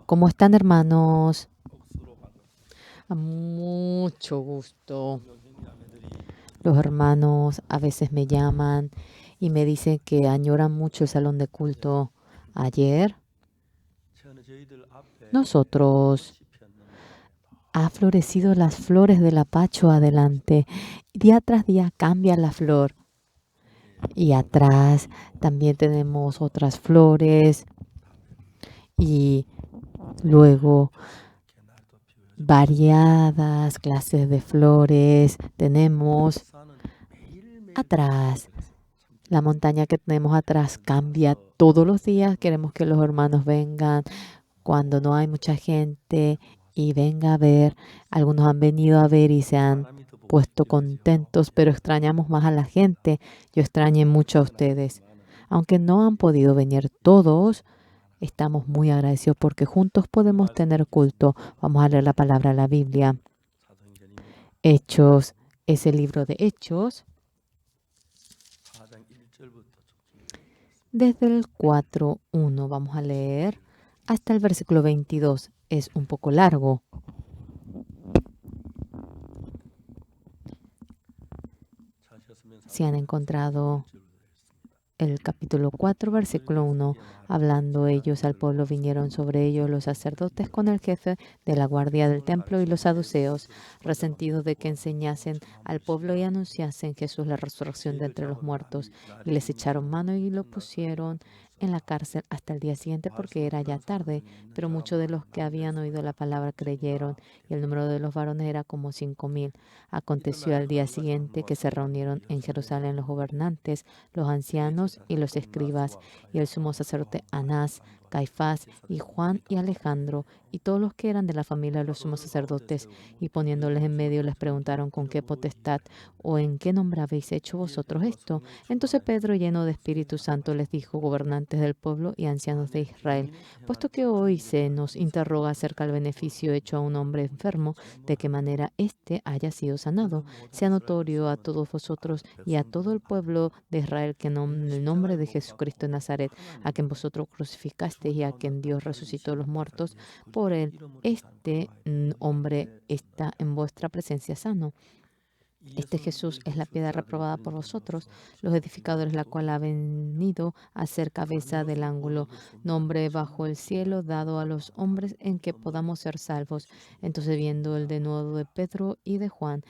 ¿Cómo están, hermanos? Mucho gusto. Los hermanos a veces me llaman y me dicen que añoran mucho el salón de culto. Ayer nosotros ha florecido las flores del apacho adelante. Día tras día cambia la flor. Y atrás también tenemos otras flores. Y luego variadas clases de flores. Tenemos atrás. La montaña que tenemos atrás cambia todos los días. Queremos que los hermanos vengan cuando no hay mucha gente y venga a ver. Algunos han venido a ver y se han puesto contentos, pero extrañamos más a la gente. Yo extrañé mucho a ustedes. Aunque no han podido venir todos, estamos muy agradecidos porque juntos podemos tener culto. Vamos a leer la palabra de la Biblia. Hechos es el libro de Hechos. Desde el 4:1 vamos a leer hasta el versículo 22. Es un poco largo. Si han encontrado el capítulo 4, versículo 1, hablando ellos al pueblo, vinieron sobre ellos los sacerdotes con el jefe de la guardia del templo y los saduceos, resentidos de que enseñasen al pueblo y anunciasen Jesús la resurrección de entre los muertos, y les echaron mano y lo pusieron en la cárcel hasta el día siguiente porque era ya tarde, pero muchos de los que habían oído la palabra creyeron, y el número de los varones era como 5,000. Aconteció al día siguiente que se reunieron en Jerusalén los gobernantes, los ancianos y los escribas, y el sumo sacerdote Anás, Caifás y Juan y Alejandro, y todos los que eran de la familia de los sumos sacerdotes, y poniéndoles en medio les preguntaron con qué potestad o en qué nombre habéis hecho vosotros esto. Entonces Pedro, lleno de Espíritu Santo, les dijo: gobernantes del pueblo y ancianos de Israel, puesto que hoy se nos interroga acerca del beneficio hecho a un hombre enfermo, de qué manera éste haya sido sanado, sea notorio a todos vosotros y a todo el pueblo de Israel que en el nombre de Jesucristo de Nazaret, a quien vosotros crucificasteis y a quien Dios resucitó de los muertos, por él este hombre está en vuestra presencia sano. Este Jesús es la piedra reprobada por vosotros, los edificadores, la cual ha venido a ser cabeza del ángulo, nombre bajo el cielo dado a los hombres en que podamos ser salvos. Entonces, viendo el denuedo de Pedro y de Juan,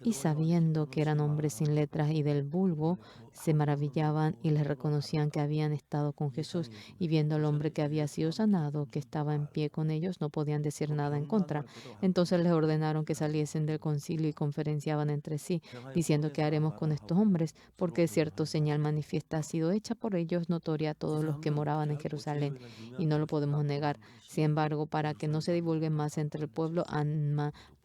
y sabiendo que eran hombres sin letras y del vulgo, se maravillaban y les reconocían que habían estado con Jesús. Y viendo al hombre que había sido sanado, que estaba en pie con ellos, no podían decir nada en contra. Entonces les ordenaron que saliesen del concilio y conferenciaban entre sí, diciendo: ¿qué haremos con estos hombres? Porque cierto señal manifiesta ha sido hecha por ellos, notoria a todos los que moraban en Jerusalén, y no lo podemos negar. Sin embargo, para que no se divulgue más entre el pueblo,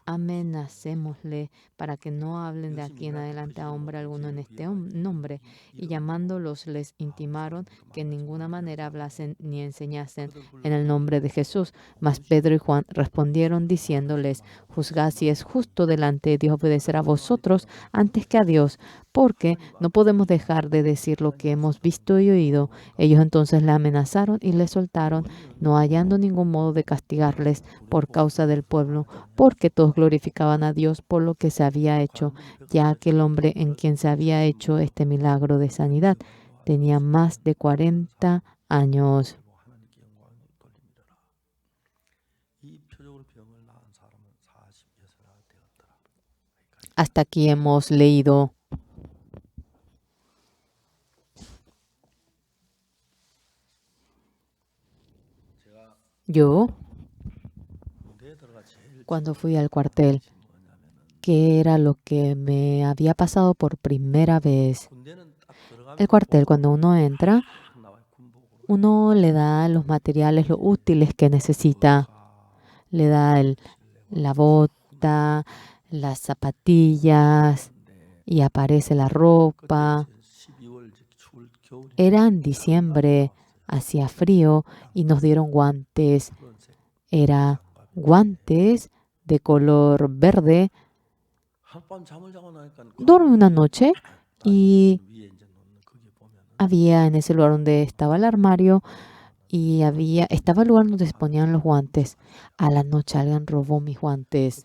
amenacémosle para que no hablen de aquí en adelante a hombre alguno en este nombre. Y llamándolos les intimaron que en ninguna manera hablasen ni enseñasen en el nombre de Jesús. Mas Pedro y Juan respondieron diciéndoles: juzgad si es justo delante de Dios obedecer a vosotros antes que a Dios, porque no podemos dejar de decir lo que hemos visto y oído. Ellos entonces le amenazaron y le soltaron, no hallando ningún modo de castigarles por causa del pueblo, porque todos glorificaban a Dios por lo que se había hecho, ya que el hombre en quien se había hecho este milagro de sanidad tenía más de 40 años. Hasta aquí hemos leído. Yo, cuando fui al cuartel, ¿qué era lo que me había pasado por primera vez? El cuartel, cuando uno entra, uno le da los materiales, los útiles que necesita. Le da la bota, las zapatillas y aparece la ropa. Era en diciembre, hacía frío y nos dieron guantes. Era guantes de color verde. Dormí una noche y había en ese lugar donde estaba el armario, y estaba el lugar donde se ponían los guantes. A la noche alguien robó mis guantes.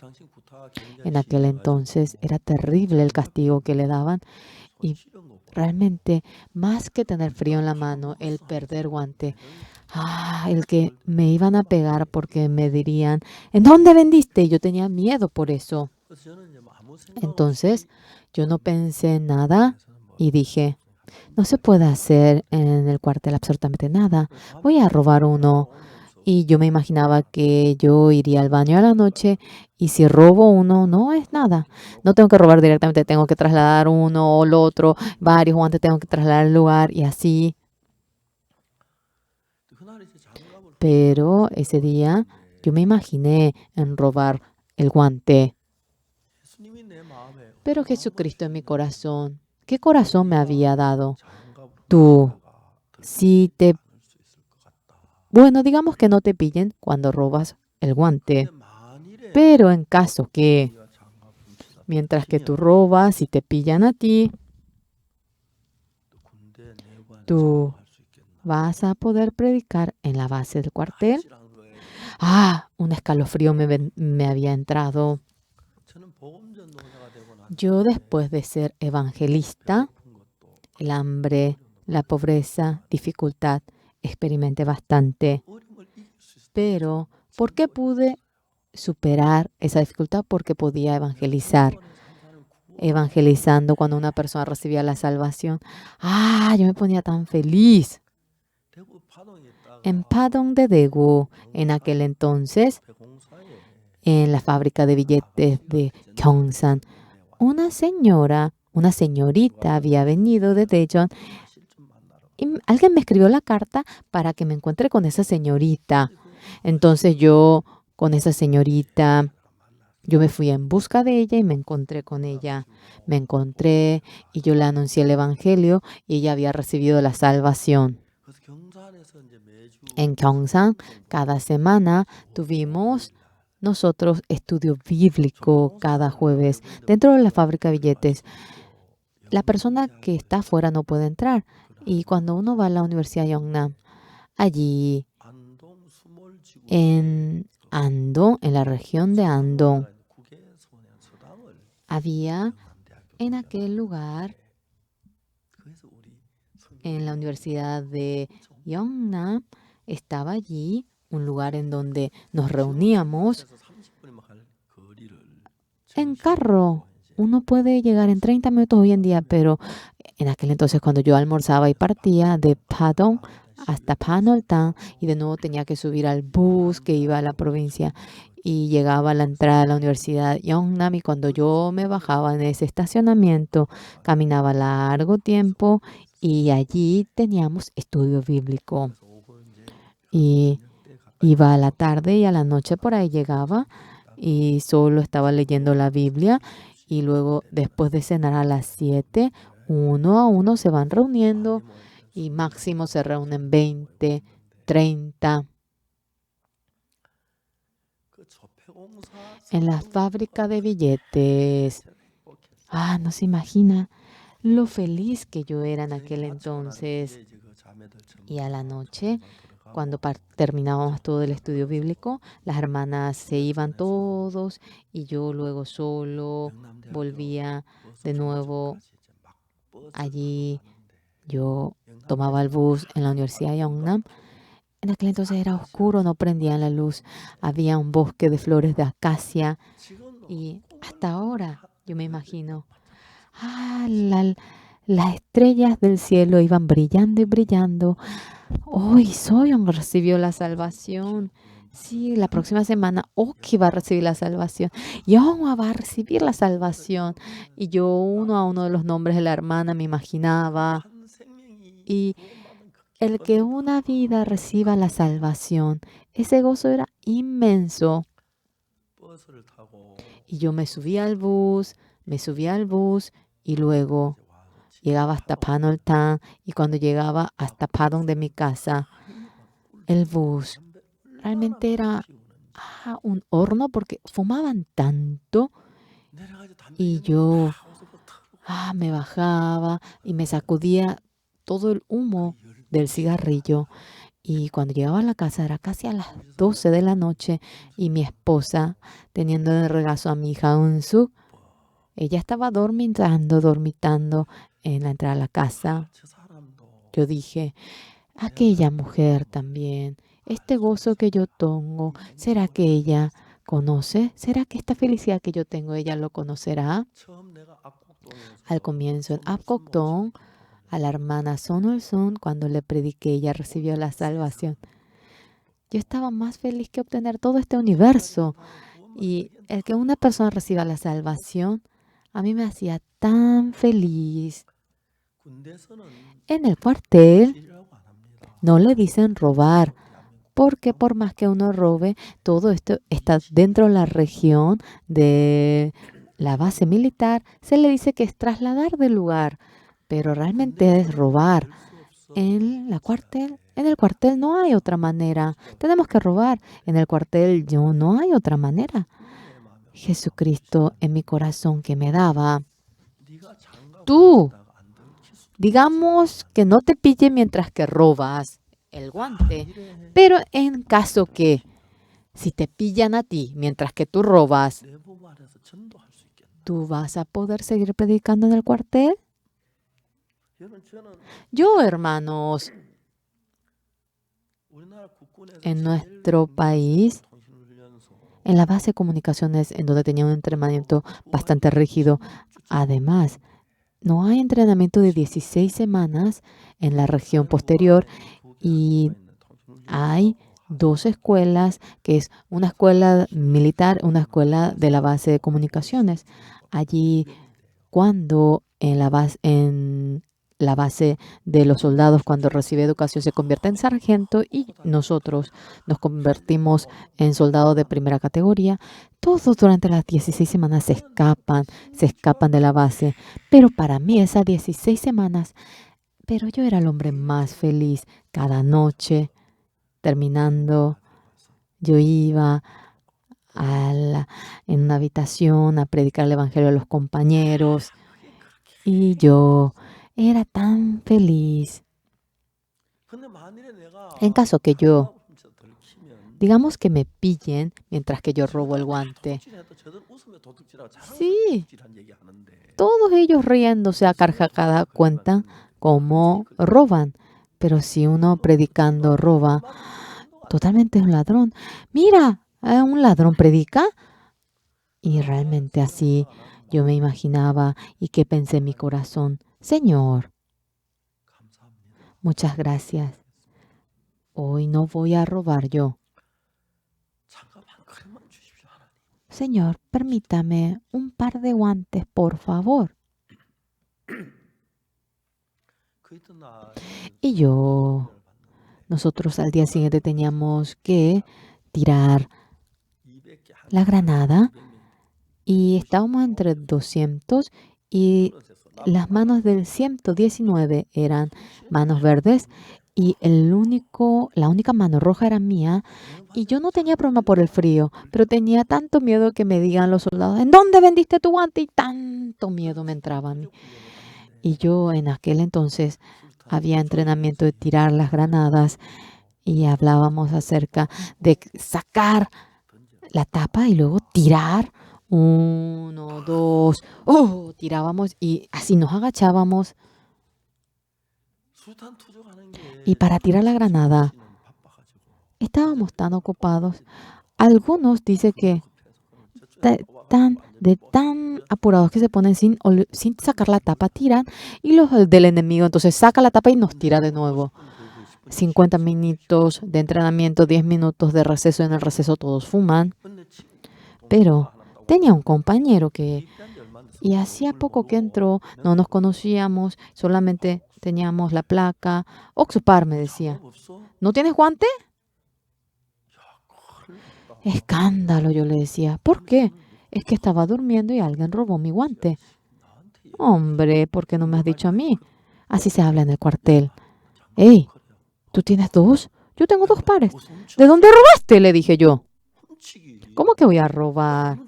En aquel entonces era terrible el castigo que le daban y realmente más que tener frío en la mano, el perder guante, el que me iban a pegar porque me dirían, ¿en dónde vendiste? Y yo tenía miedo por eso. Entonces yo no pensé en nada y dije, no se puede hacer en el cuartel absolutamente nada. Voy a robar uno. Y yo me imaginaba que yo iría al baño a la noche y si robo uno, no es nada. No tengo que robar directamente, tengo que trasladar uno o el otro, varios guantes tengo que trasladar al lugar y así. Pero ese día yo me imaginé en robar el guante. Pero Jesucristo en mi corazón, ¿qué corazón me había dado? Tú, si te, bueno, digamos que no te pillen cuando robas el guante, pero en caso que, mientras que tú robas y te pillan a ti, tú vas a poder predicar en la base del cuartel. Un escalofrío me había entrado. Yo, después de ser evangelista, el hambre, la pobreza, dificultad, experimenté bastante. Pero, ¿por qué pude superar esa dificultad? Porque podía evangelizar. Evangelizando cuando una persona recibía la salvación. Yo me ponía tan feliz. En Padong de Daegu, en aquel entonces, en la fábrica de billetes de Gyeongsan, una señorita había venido de Daejeon y alguien me escribió la carta para que me encuentre con esa señorita. Entonces yo, con esa señorita, yo me fui en busca de ella y me encontré con ella. Me encontré y yo le anuncié el evangelio y ella había recibido la salvación. En Gyeongsan, cada semana tuvimos nosotros estudio bíblico cada jueves dentro de la fábrica de billetes. La persona que está afuera no puede entrar. Y cuando uno va a la Universidad de Yongnam, allí en Andong, en la región de Andong, había en aquel lugar, en la Universidad de Yongnam, estaba allí un lugar en donde nos reuníamos en carro. Uno puede llegar en 30 minutos hoy en día, pero en aquel entonces cuando yo almorzaba y partía de Padong hasta Panoltan y de nuevo tenía que subir al bus que iba a la provincia y llegaba a la entrada de la Universidad Yongnam y cuando yo me bajaba en ese estacionamiento caminaba largo tiempo y allí teníamos estudio bíblico y iba a la tarde y a la noche por ahí llegaba y solo estaba leyendo la Biblia y luego después de cenar a las 7, uno a uno se van reuniendo y máximo se reúnen 20, 30. En la fábrica de billetes. No se imagina lo feliz que yo era en aquel entonces. Y a la noche, cuando terminábamos todo el estudio bíblico, las hermanas se iban todos y yo luego solo volvía de nuevo allí. Yo tomaba el bus en la Universidad de Yongnam. En aquel entonces era oscuro, no prendían la luz. Había un bosque de flores de acacia y hasta ahora yo me imagino, las estrellas del cielo iban brillando y brillando. Hoy Soyeon recibió la salvación. Sí, la próxima semana Oki va a recibir la salvación. Yonghwa va a recibir la salvación. Y yo uno a uno de los nombres de la hermana me imaginaba. Y el que una vida reciba la salvación, ese gozo era inmenso. Y yo me subí al bus y luego llegaba hasta Panoltan y cuando llegaba hasta Padong de mi casa, el bus realmente era un horno porque fumaban tanto y yo me bajaba y me sacudía todo el humo del cigarrillo Y cuando llegaba a la casa era casi a las 12 de la noche y mi esposa, teniendo en el regazo a mi hija Unsu, ella estaba dormitando en la entrada a la casa. Yo dije, aquella mujer también, este gozo que yo tengo, ¿será que ella conoce? ¿Será que esta felicidad que yo tengo, ella lo conocerá? Al comienzo en Apgokdong, a la hermana Sonulsun, cuando le prediqué, ella recibió la salvación. Yo estaba más feliz que obtener todo este universo. Y el que una persona reciba la salvación, a mí me hacía tan feliz. En el cuartel no le dicen robar, porque por más que uno robe, todo esto está dentro de la región de la base militar. Se le dice que es trasladar de lugar, pero realmente es robar. En el cuartel no hay otra manera. Tenemos que robar. En el cuartel no hay otra manera. Jesucristo en mi corazón que me daba. Tú, digamos que no te pille mientras que robas el guante, pero en caso que si te pillan a ti mientras que tú robas, ¿tú vas a poder seguir predicando en el cuartel? Yo, hermanos, en nuestro país, en la base de comunicaciones, en donde tenía un entrenamiento bastante rígido, además, no hay entrenamiento de 16 semanas en la región posterior y hay dos escuelas, que es una escuela militar, una escuela de la base de comunicaciones. Allí, cuando en la base de los soldados, cuando recibe educación, se convierte en sargento y nosotros nos convertimos en soldados de primera categoría. Todos durante las 16 semanas se escapan de la base. Pero para mí esas 16 semanas, pero yo era el hombre más feliz cada noche. Terminando, yo iba en una habitación a predicar el evangelio a los compañeros y yo era tan feliz. En caso que yo, digamos que me pillen mientras que yo robo el guante. Sí, todos ellos riéndose a carcajada cuentan cómo roban. Pero si uno predicando roba, totalmente es un ladrón. Mira, un ladrón predica. Y realmente así yo me imaginaba y que pensé en mi corazón, Señor, muchas gracias. Hoy no voy a robar yo. Señor, permítame un par de guantes, por favor. Y nosotros al día siguiente teníamos que tirar la granada y estábamos entre 200 y las manos del 119 eran manos verdes y la única mano roja era mía. Y yo no tenía problema por el frío, pero tenía tanto miedo que me digan los soldados, ¿en dónde vendiste tu guante? Y tanto miedo me entraba a mí. Y yo en aquel entonces había entrenamiento de tirar las granadas y hablábamos acerca de sacar la tapa y luego tirar. 1, 2, tirábamos y así nos agachábamos. Y para tirar la granada, estábamos tan ocupados. Algunos dicen que tan apurados que se ponen sin sacar la tapa, tiran y los del enemigo entonces saca la tapa y nos tira de nuevo. 50 minutos de entrenamiento, 10 minutos de receso. En el receso todos fuman. Pero tenía un compañero y hacía poco que entró, no nos conocíamos, solamente teníamos la placa. Oxupar, me decía. ¿No tienes guante? Escándalo, yo le decía. ¿Por qué? Es que estaba durmiendo y alguien robó mi guante. Hombre, ¿por qué no me has dicho a mí? Así se habla en el cuartel. ¡Ey! ¿Tú tienes dos? Yo tengo 2 pares. ¿De dónde robaste? Le dije yo. ¿Cómo que voy a robar?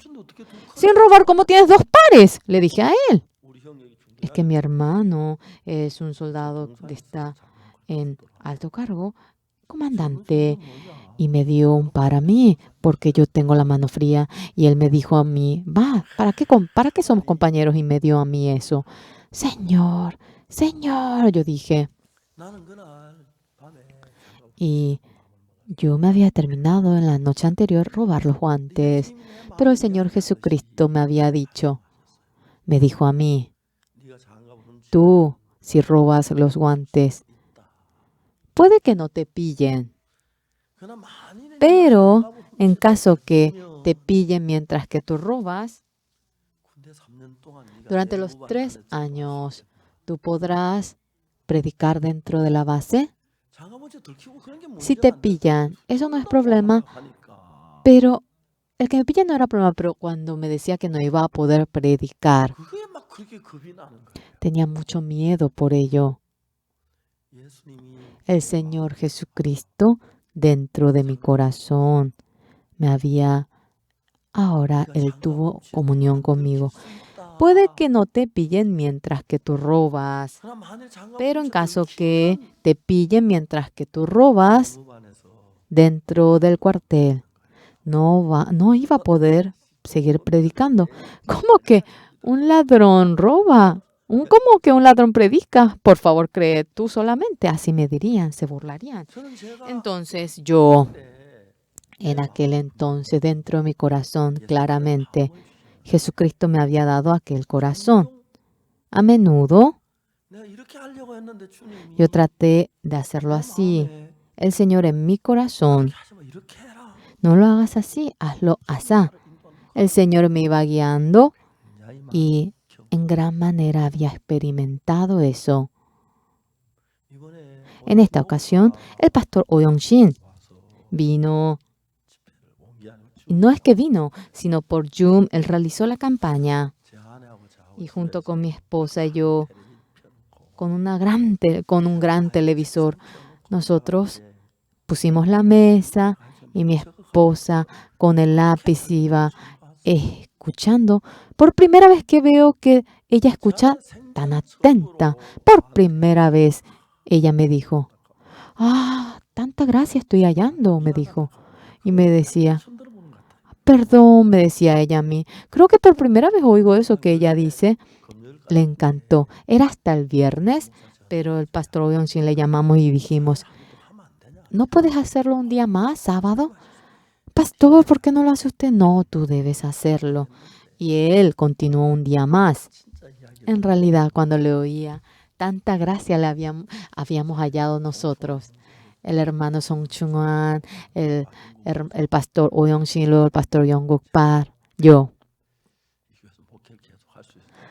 Sin robar, ¿cómo tienes 2 pares? Le dije a él. Es que mi hermano es un soldado que está en alto cargo comandante, y me dio un para mí, porque yo tengo la mano fría. Y él me dijo a mí, va, ¿para qué somos compañeros? Y me dio a mí eso. Señor, Señor, yo dije. Y yo me había terminado en la noche anterior robar los guantes, pero el Señor Jesucristo me había dicho, me dijo a mí, tú, si robas los guantes, puede que no te pillen, pero en caso que te pillen mientras que tú robas, durante los 3 años, tú podrás predicar dentro de la base. Si te pillan, eso no es problema, pero el que me pilla no era problema, pero cuando me decía que no iba a poder predicar, tenía mucho miedo por ello. El Señor Jesucristo dentro de mi corazón ahora Él tuvo comunión conmigo. Puede que no te pillen mientras que tú robas, pero en caso que te pillen mientras que tú robas dentro del cuartel, no iba a poder seguir predicando. ¿Cómo que un ladrón roba? ¿Cómo que un ladrón predica? Por favor, cree tú solamente. Así me dirían, se burlarían. Entonces yo, en aquel entonces, dentro de mi corazón, claramente, Jesucristo me había dado aquel corazón. A menudo yo traté de hacerlo así. El Señor en mi corazón, no lo hagas así, hazlo asá. El Señor me iba guiando y en gran manera había experimentado eso. En esta ocasión, el pastor Oyong-shin vino. Y no es que vino, sino por Zoom. Él realizó la campaña. Y junto con mi esposa y yo, con un gran televisor, nosotros pusimos la mesa y mi esposa con el lápiz iba escuchando. Por primera vez que veo que ella escucha tan atenta. Por primera vez ella me dijo, tanta gracia estoy hallando, me dijo. Y me decía, perdón, me decía ella a mí. Creo que por primera vez oigo eso que ella dice. Le encantó. Era hasta el viernes, pero el pastor Oyong-shin le llamamos y dijimos, ¿no puedes hacerlo un día más, sábado? Pastor, ¿por qué no lo hace usted? No, tú debes hacerlo. Y él continuó un día más. En realidad, cuando le oía, tanta gracia le habíamos hallado nosotros. El hermano Song Chung-wan, el pastor Oyong-shin, luego el pastor Yong-guk Park, yo.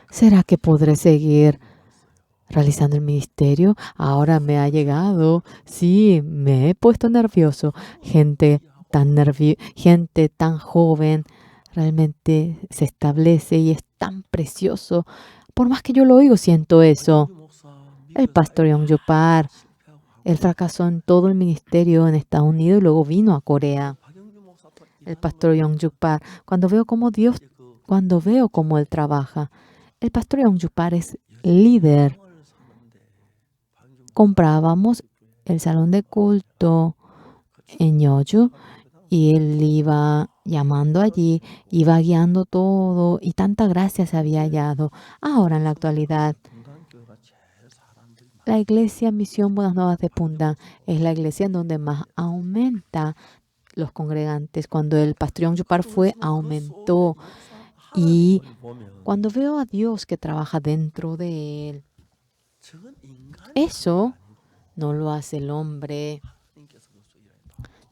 ¿Será que podré seguir realizando el ministerio? Ahora me ha llegado. Sí, me he puesto nervioso. Gente tan joven realmente se establece y es tan precioso. Por más que yo lo oigo, siento eso. El pastor Yong-guk Park, él fracasó en todo el ministerio en Estados Unidos y luego vino a Corea. El pastor Yong-guk Park, cuando veo cómo él trabaja, el pastor Yong-guk Park es líder. Comprábamos el salón de culto en Yeoju y él iba llamando allí, iba guiando todo y tanta gracia se había hallado. Ahora en la actualidad, la iglesia Misión Buenas Nuevas de Pundán es la iglesia en donde más aumenta los congregantes. Cuando el pastor Yong-guk Park fue, aumentó. Y cuando veo a Dios que trabaja dentro de él, eso no lo hace el hombre.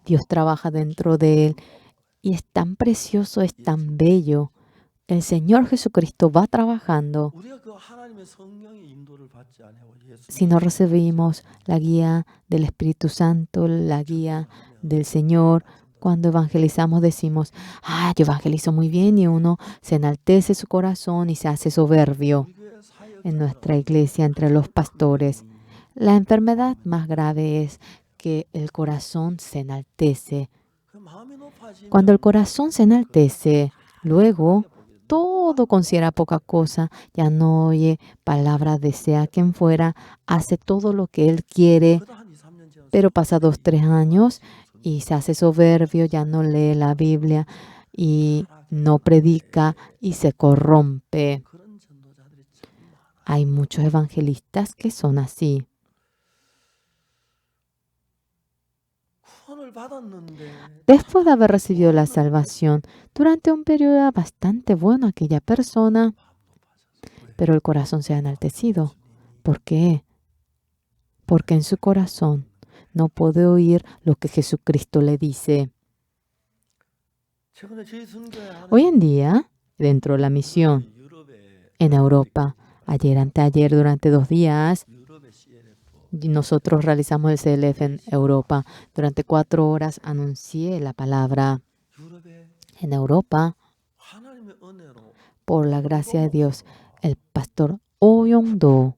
Dios trabaja dentro de él y es tan precioso, es tan bello. El Señor Jesucristo va trabajando. Si no recibimos la guía del Espíritu Santo, la guía del Señor, cuando evangelizamos decimos, yo evangelizo muy bien, y uno se enaltece su corazón y se hace soberbio. En nuestra iglesia, entre los pastores, la enfermedad más grave es que el corazón se enaltece. Cuando el corazón se enaltece, luego todo considera poca cosa, ya no oye palabras, desea quien fuera, hace todo lo que él quiere. Pero pasa 2, 3 años y se hace soberbio, ya no lee la Biblia y no predica y se corrompe. Hay muchos evangelistas que son así. Después de haber recibido la salvación, durante un periodo bastante bueno aquella persona, pero el corazón se ha enaltecido. ¿Por qué? Porque en su corazón no puede oír lo que Jesucristo le dice. Hoy en día, dentro de la misión en Europa, anteayer, durante 2 días, nosotros realizamos el CLF en Europa. Durante 4 horas anuncié la palabra en Europa. Por la gracia de Dios, el pastor Oh Yong-do,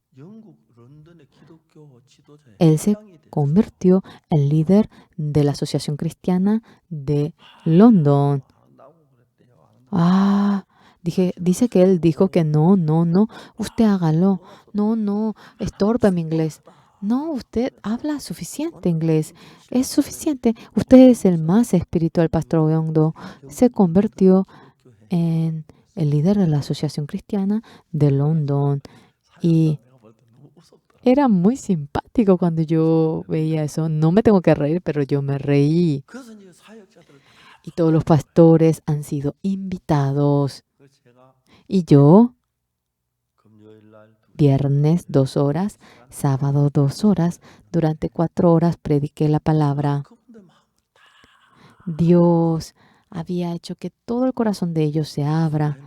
él se convirtió en líder de la Asociación Cristiana de London. Dice que él dijo que no, usted hágalo. No, estorba mi inglés. No, usted habla suficiente inglés. Es suficiente. Usted es el más espiritual, pastor Yong-do. Se convirtió en el líder de la Asociación Cristiana de London. Y era muy simpático cuando yo veía eso. No me tengo que reír, pero yo me reí. Y todos los pastores han sido invitados. Y yo, viernes 2 horas, sábado 2 horas, durante 4 horas prediqué la palabra. Dios había hecho que todo el corazón de ellos se abra.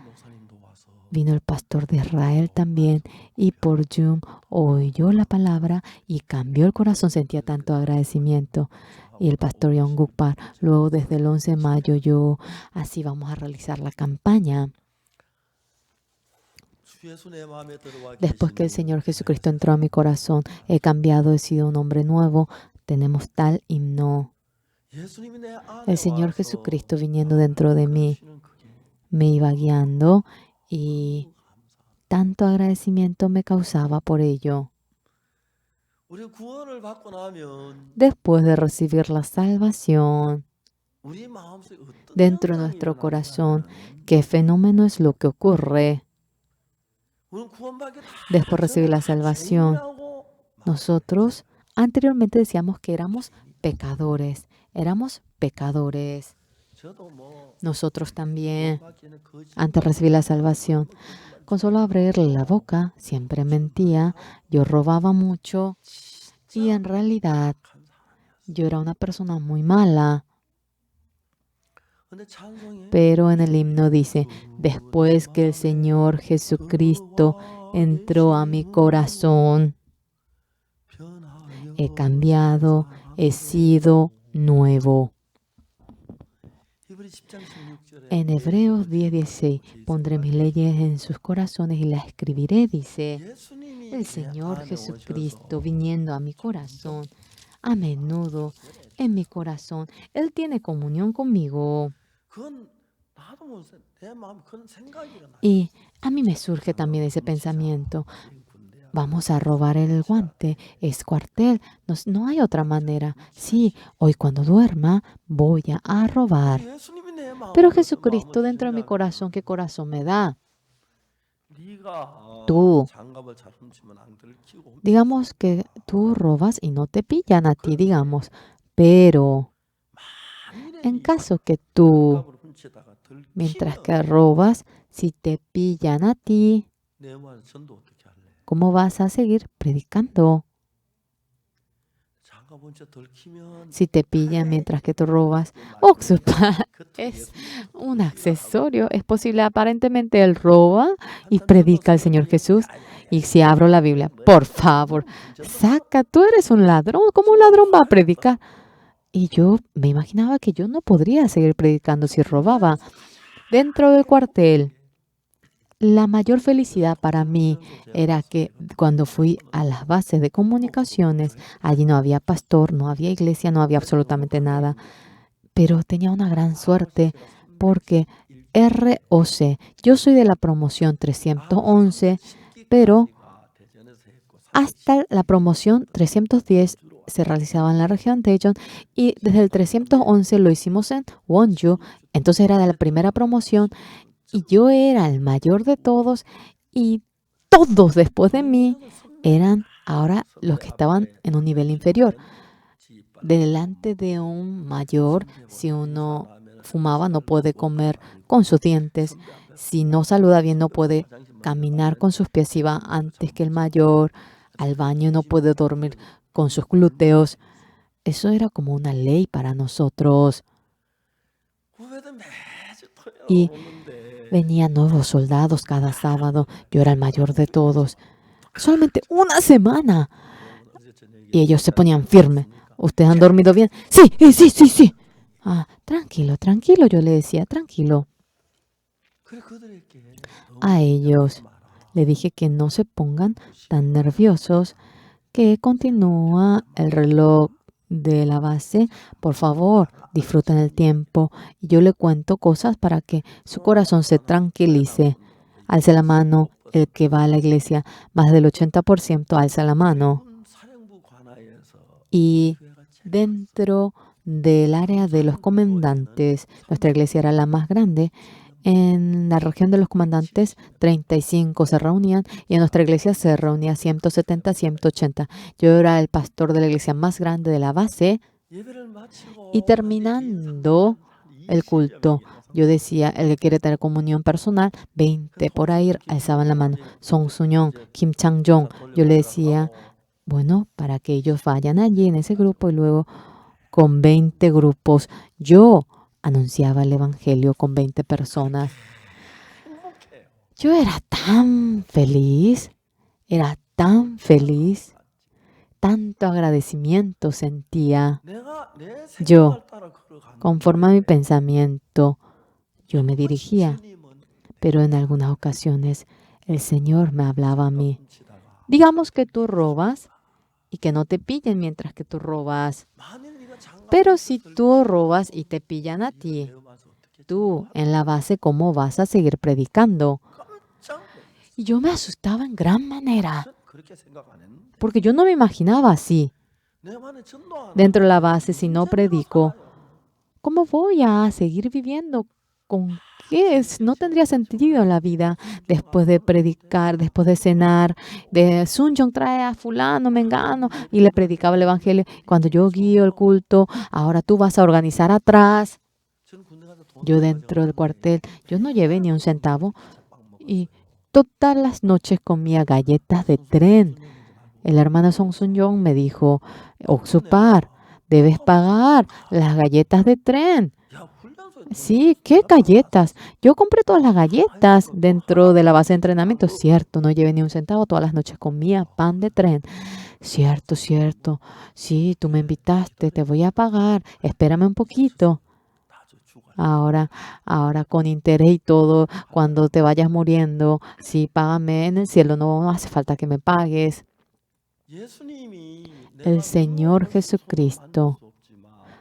Vino el pastor de Israel también y por Zoom oyó la palabra y cambió el corazón. Sentía tanto agradecimiento. Y el pastor Yong-guk Park, luego desde el 11 de mayo, así vamos a realizar la campaña. Después que el Señor Jesucristo entró a mi corazón, he cambiado, he sido un hombre nuevo. Tenemos tal himno. El Señor Jesucristo viniendo dentro de mí me iba guiando y tanto agradecimiento me causaba por ello. Después de recibir la salvación, dentro de nuestro corazón, ¿qué fenómeno es lo que ocurre? Después de recibir la salvación, nosotros anteriormente decíamos que éramos pecadores. Nosotros también, antes de recibir la salvación, con solo abrirle la boca, siempre mentía, yo robaba mucho y en realidad yo era una persona muy mala. Pero en el himno dice, después que el Señor Jesucristo entró a mi corazón, he cambiado, he sido nuevo. En Hebreos 10:16, pondré mis leyes en sus corazones y las escribiré, dice el Señor Jesucristo viniendo a mi corazón, a menudo en mi corazón. Él tiene comunión conmigo. Y a mí me surge también ese pensamiento. Vamos a robar el guante, es cuartel, no hay otra manera. Sí, hoy cuando duerma voy a robar. Pero Jesucristo dentro de mi corazón, ¿qué corazón me da? Tú, digamos que tú robas y no te pillan a ti, digamos. Pero en caso que tú, mientras que robas, si te pillan a ti, ¿cómo vas a seguir predicando? Si te pillan mientras que tú robas, es un accesorio. Es posible, aparentemente él roba y predica al Señor Jesús. Y si abro la Biblia, por favor, tú eres un ladrón. ¿Cómo un ladrón va a predicar? Y yo me imaginaba que yo no podría seguir predicando si robaba. Dentro del cuartel, la mayor felicidad para mí era que cuando fui a las bases de comunicaciones, allí no había pastor, no había iglesia, no había absolutamente nada. Pero tenía una gran suerte porque ROC, yo soy de la promoción 311, pero hasta la promoción 310 se realizaba en la región de Daejeon y desde el 311 lo hicimos en Wonju. Entonces era de la primera promoción y yo era el mayor de todos y todos después de mí eran ahora los que estaban en un nivel inferior. Delante de un mayor, si uno fumaba, no puede comer con sus dientes. Si no saluda bien, no puede caminar con sus pies. Si va antes que el mayor al baño, no puede dormir con sus glúteos. Eso era como una ley para nosotros. Y venían nuevos soldados cada sábado. Yo era el mayor de todos. Solamente una semana. Y ellos se ponían firmes. ¿Ustedes han dormido bien? Sí, sí, sí, sí. Ah, tranquilo, tranquilo, yo le decía, tranquilo. A ellos le dije que no se pongan tan nerviosos, que continúa el reloj de la base. Por favor, disfruten el tiempo. Y yo le cuento cosas para que su corazón se tranquilice. Alce la mano el que va a la iglesia. Más del 80% alza la mano. Y dentro del área de los comandantes, nuestra iglesia era la más grande. En la región de los comandantes, 35 se reunían y en nuestra iglesia se reunía 170, 180. Yo era el pastor de la iglesia más grande de la base y terminando el culto, yo decía, el que quiere tener comunión personal, 20 por ahí alzaban la mano. Song Sunyong, Kim Chang-jong, yo le decía, bueno, para que ellos vayan allí en ese grupo y luego con 20 grupos, yo anunciaba el evangelio con 20 personas. Yo era tan feliz, tanto agradecimiento sentía. Yo, conforme a mi pensamiento, yo me dirigía, pero en algunas ocasiones el Señor me hablaba a mí. Digamos que tú robas y que no te pillen mientras que tú robas. Pero si tú robas y te pillan a ti, tú en la base, ¿cómo vas a seguir predicando? Y yo me asustaba en gran manera, porque yo no me imaginaba así. Dentro de la base, si no predico, ¿cómo voy a seguir viviendo? ¿Con qué? No tendría sentido la vida después de predicar, después de cenar. De Sun Jong trae a fulano, mengano, y le predicaba el evangelio. Cuando yo guío el culto, ahora tú vas a organizar atrás. Yo dentro del cuartel, yo no llevé ni un centavo y todas las noches comía galletas de tren. El hermano Song Sun-yong me dijo, Oxupar, debes pagar las galletas de tren. Sí, ¿qué galletas? Yo compré todas las galletas dentro de la base de entrenamiento. Cierto, no llevé ni un centavo. Todas las noches comía pan de tren. Cierto, cierto. Sí, tú me invitaste, te voy a pagar. Espérame un poquito. Ahora con interés y todo, cuando te vayas muriendo, sí, págame en el cielo, no hace falta que me pagues. El Señor Jesucristo,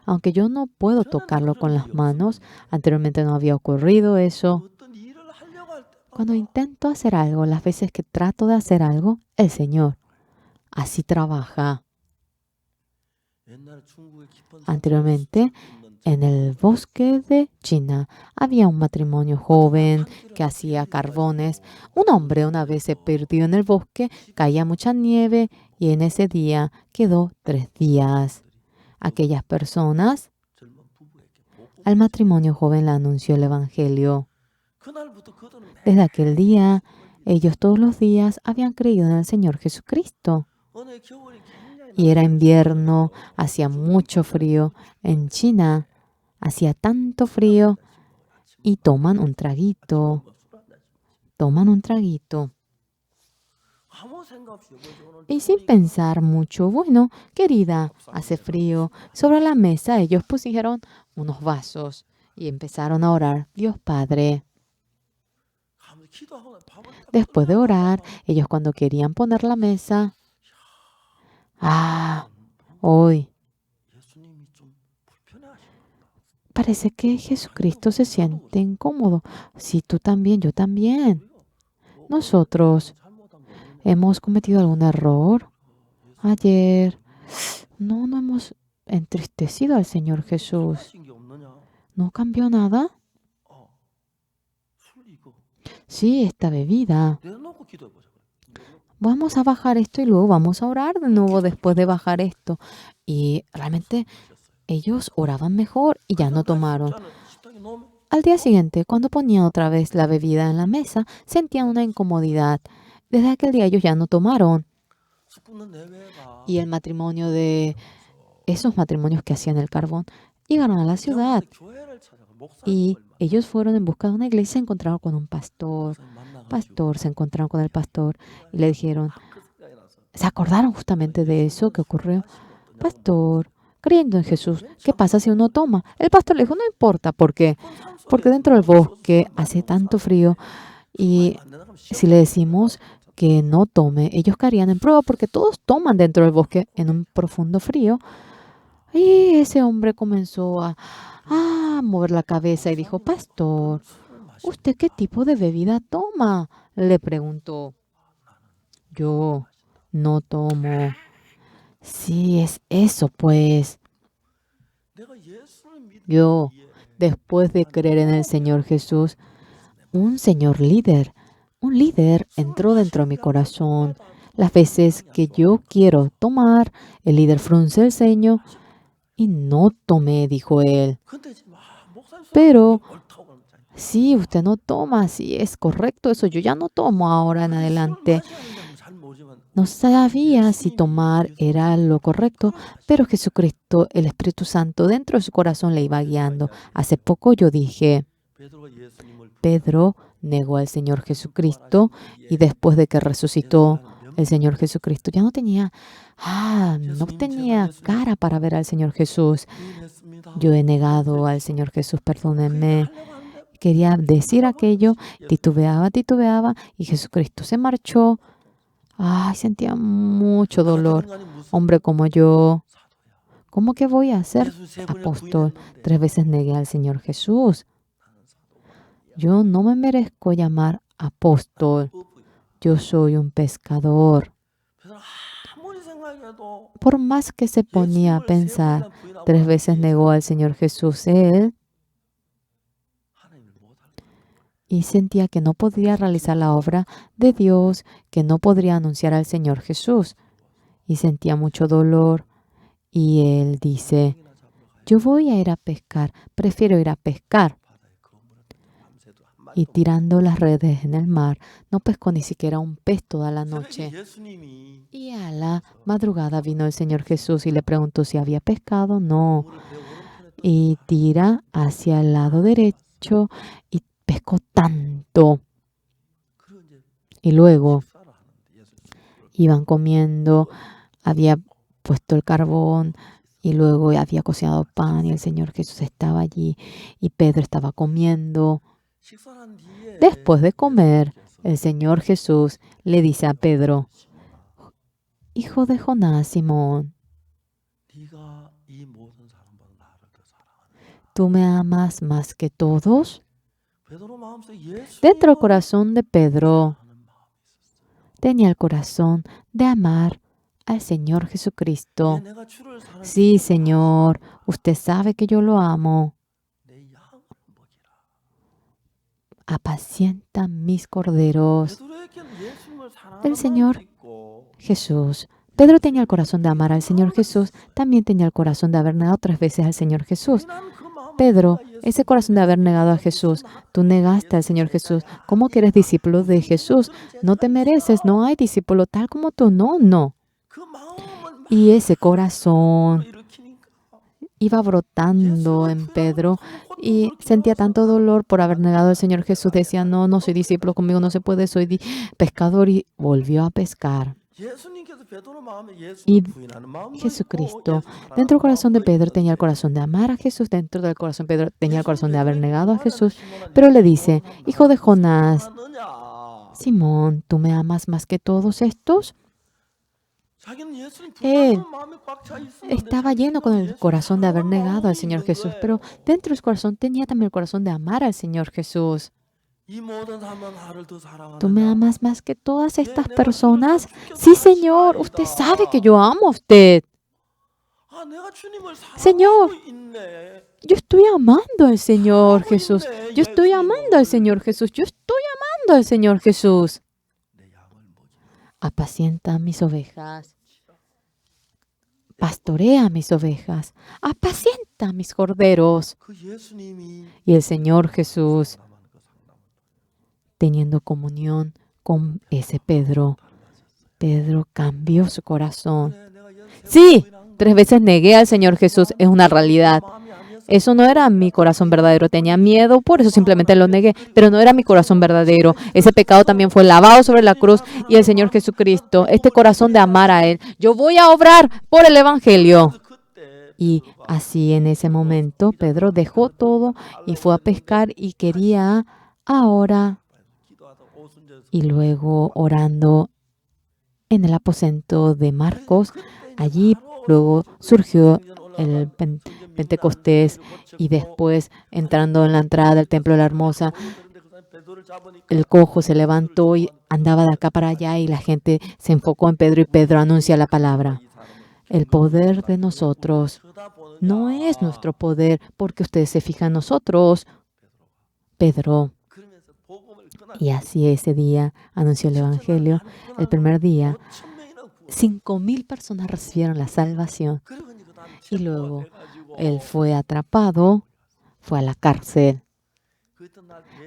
aunque yo no puedo tocarlo con las manos, anteriormente no había ocurrido eso. Cuando intento hacer algo, las veces que trato de hacer algo, el Señor así trabaja. Anteriormente, en el bosque de China había un matrimonio joven que hacía carbones. Un hombre una vez se perdió en el bosque, caía mucha nieve y en ese día quedó 3 días. Aquellas personas, al matrimonio joven le anunció el evangelio. Desde aquel día, ellos todos los días habían creído en el Señor Jesucristo. Y era invierno, hacía mucho frío. En China hacía tanto frío y toman un traguito. Y sin pensar mucho, bueno, querida, hace frío. Sobre la mesa ellos pusieron unos vasos y empezaron a orar. Dios Padre. Después de orar, ellos cuando querían poner la mesa, hoy parece que Jesucristo se siente incómodo. Sí, tú también, yo también. Nosotros hemos cometido algún error. Ayer no hemos entristecido al Señor Jesús. ¿No cambió nada? Sí, esta bebida. Vamos a bajar esto y luego vamos a orar de nuevo después de bajar esto. Y realmente ellos oraban mejor y ya no tomaron. Al día siguiente, cuando ponían otra vez la bebida en la mesa, sentían una incomodidad. Desde aquel día ellos ya no tomaron. Y el matrimonio de esos matrimonios que hacían el carbón llegaron a la ciudad. Y ellos fueron en busca de una iglesia y se encontraron con un pastor. Se encontraron con el pastor y le dijeron, se acordaron justamente de eso que ocurrió. Pastor, creyendo en Jesús, ¿qué pasa si uno toma? El pastor le dijo, no importa, ¿por qué? Porque dentro del bosque hace tanto frío y si le decimos que no tome, ellos caerían en prueba porque todos toman dentro del bosque en un profundo frío. Y ese hombre comenzó a mover la cabeza y dijo, pastor, ¿usted qué tipo de bebida toma? Le preguntó. Yo no tomo. Sí, es eso, pues. Yo, después de creer en el Señor Jesús, un líder entró dentro de mi corazón. Las veces que yo quiero tomar, el líder frunce el ceño y no tomé, dijo él. Pero sí, usted no toma, sí, es correcto eso. Yo ya no tomo ahora en adelante. No sabía si tomar era lo correcto, pero Jesucristo, el Espíritu Santo, dentro de su corazón le iba guiando. Hace poco yo dije, Pedro negó al Señor Jesucristo y después de que resucitó el Señor Jesucristo, ya no tenía cara para ver al Señor Jesús. Yo he negado al Señor Jesús, perdónenme. Quería decir aquello, titubeaba y Jesucristo se marchó. Sentía mucho dolor. Hombre como yo, ¿cómo que voy a ser apóstol? 3 veces negué al Señor Jesús. Yo no me merezco llamar apóstol. Yo soy un pescador. Por más que se ponía a pensar, 3 veces negó al Señor Jesús él y sentía que no podría realizar la obra de Dios, que no podría anunciar al Señor Jesús. Y sentía mucho dolor. Y él dice, yo voy a ir a pescar, prefiero ir a pescar. Y tirando las redes en el mar, no pescó ni siquiera un pez toda la noche. Y a la madrugada vino el Señor Jesús y le preguntó si había pescado. No. Y tira hacia el lado derecho y pescó tanto. Y luego iban comiendo, había puesto el carbón y luego había cocinado pan y el Señor Jesús estaba allí y Pedro estaba comiendo. Después de comer, el Señor Jesús le dice a Pedro, hijo de Jonás, Simón, ¿tú me amas más que todos? Dentro del corazón de Pedro tenía el corazón de amar al Señor Jesucristo. Sí, Señor, usted sabe que yo lo amo. Apacienta mis corderos. El Señor Jesús. Pedro tenía el corazón de amar al Señor Jesús. También tenía el corazón de haber negado 3 veces al Señor Jesús. Pedro, ese corazón de haber negado a Jesús. Tú negaste al Señor Jesús. ¿Cómo que eres discípulo de Jesús? No te mereces. No hay discípulo tal como tú. No. Y ese corazón iba brotando en Pedro y sentía tanto dolor por haber negado al Señor Jesús. Decía, no soy discípulo, conmigo no se puede, soy pescador, y volvió a pescar. Y Jesucristo, dentro del corazón de Pedro tenía el corazón de amar a Jesús, dentro del corazón de Pedro tenía el corazón de haber negado a Jesús, pero le dice, hijo de Jonás, Simón, ¿tú me amas más que todos estos? Él estaba lleno con el corazón de haber negado al Señor Jesús, pero dentro de su corazón tenía también el corazón de amar al Señor Jesús. ¿Tú me amas más que todas estas personas? Sí, Señor, usted sabe que yo amo a usted. Señor, yo estoy amando al Señor Jesús. Yo estoy amando al Señor Jesús. Yo estoy amando al Señor Jesús. Apacienta mis ovejas. Pastorea mis ovejas. Apacienta mis corderos. Y el Señor Jesús, teniendo comunión con ese Pedro, Pedro cambió su corazón. Sí, 3 veces negué al Señor Jesús. Es una realidad. Eso no era mi corazón verdadero. Tenía miedo, por eso simplemente lo negué. Pero no era mi corazón verdadero. Ese pecado también fue lavado sobre la cruz. Y el Señor Jesucristo, este corazón de amar a Él. Yo voy a obrar por el Evangelio. Y así en ese momento Pedro dejó todo y fue a pescar y quería ahora. Y luego orando en el aposento de Marcos, allí luego surgió el Pentecostés y después entrando en la entrada del Templo de la Hermosa, el cojo se levantó y andaba de acá para allá y la gente se enfocó en Pedro y Pedro anuncia la palabra. El poder de nosotros no es nuestro poder porque ustedes se fijan en nosotros, Pedro. Y así ese día anunció el Evangelio. El primer día, 5,000 personas recibieron la salvación. Y luego él fue atrapado, fue a la cárcel.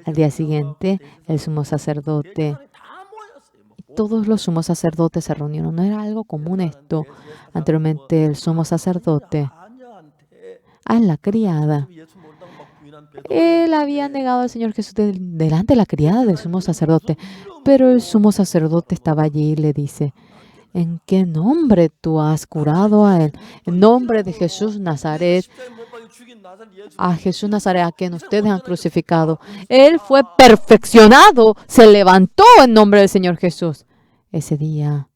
Al día siguiente, el sumo sacerdote, todos los sumos sacerdotes se reunieron. No era algo común esto. Anteriormente, el sumo sacerdote a la criada. Él había negado al Señor Jesús delante de la criada del sumo sacerdote. Pero el sumo sacerdote estaba allí y le dice, ¿en qué nombre tú has curado a él? En nombre de Jesús Nazaret. A Jesús Nazaret, a quien ustedes han crucificado. Él fue perfeccionado, se levantó en nombre del Señor Jesús. Ese día,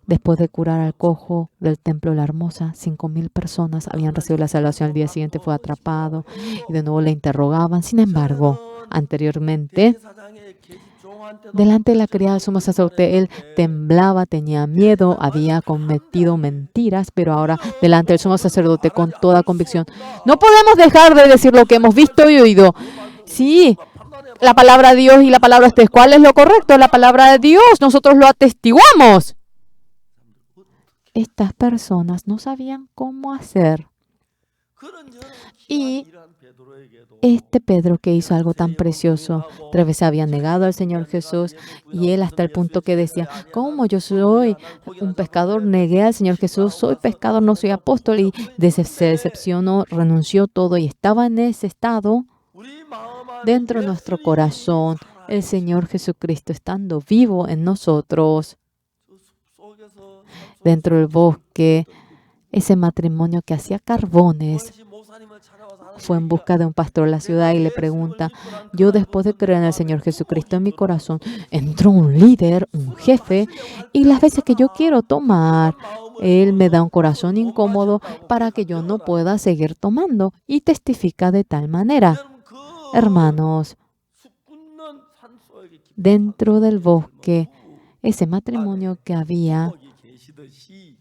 después de curar al cojo del Templo de la Hermosa, 5,000 personas habían recibido la salvación. Al día siguiente fue atrapado y de nuevo le interrogaban. Sin embargo, anteriormente, delante de la criada del sumo sacerdote, él temblaba, tenía miedo, había cometido mentiras, pero ahora delante del sumo sacerdote con toda convicción. No podemos dejar de decir lo que hemos visto y oído. Sí, la palabra de Dios y la palabra de ustedes. ¿Cuál es lo correcto? La palabra de Dios. Nosotros lo atestiguamos. Estas personas no sabían cómo hacer. Y este Pedro que hizo algo tan precioso, 3 veces había negado al Señor Jesús y él hasta el punto que decía, ¿cómo yo soy un pescador? Negué al Señor Jesús, soy pescador, no soy apóstol y se decepcionó, renunció todo y estaba en ese estado dentro de nuestro corazón, el Señor Jesucristo estando vivo en nosotros, dentro del bosque, ese matrimonio que hacía carbones. Fue en busca de un pastor en la ciudad y le pregunta, yo después de creer en el Señor Jesucristo en mi corazón, entró un líder, un jefe, y las veces que yo quiero tomar, él me da un corazón incómodo para que yo no pueda seguir tomando y testifica de tal manera. Hermanos, dentro del bosque, ese matrimonio que había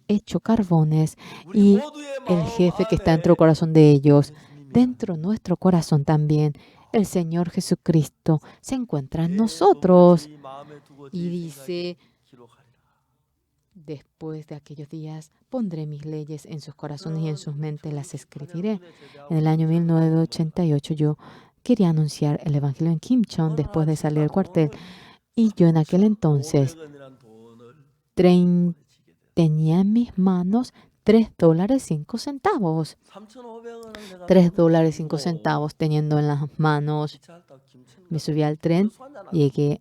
hecho carbones y el jefe que está dentro del corazón de ellos, dentro de nuestro corazón también, el Señor Jesucristo se encuentra en nosotros. Y dice, después de aquellos días, pondré mis leyes en sus corazones y en sus mentes las escribiré. En el año 1988 yo quería anunciar el Evangelio en Kimchon después de salir del cuartel. Y yo en aquel entonces tenía en mis manos $3.05. $3.05 teniendo en las manos. Me subí al tren, llegué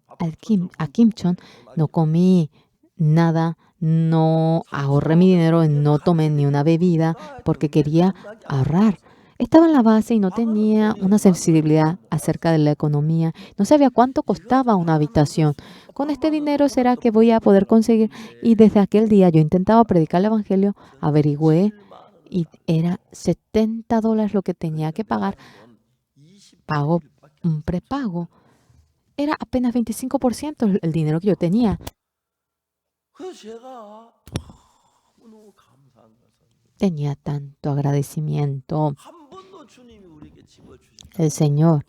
a Kimchon, no comí nada, no ahorré mi dinero, no tomé ni una bebida porque quería ahorrar. Estaba en la base y no tenía una sensibilidad acerca de la economía. No sabía cuánto costaba una habitación. Con este dinero será que voy a poder conseguir. Y desde aquel día yo intentaba predicar el Evangelio, averigüé y era $70 lo que tenía que pagar. Pago un prepago. Era apenas 25% el dinero que yo tenía. tenía tanto agradecimiento. El Señor,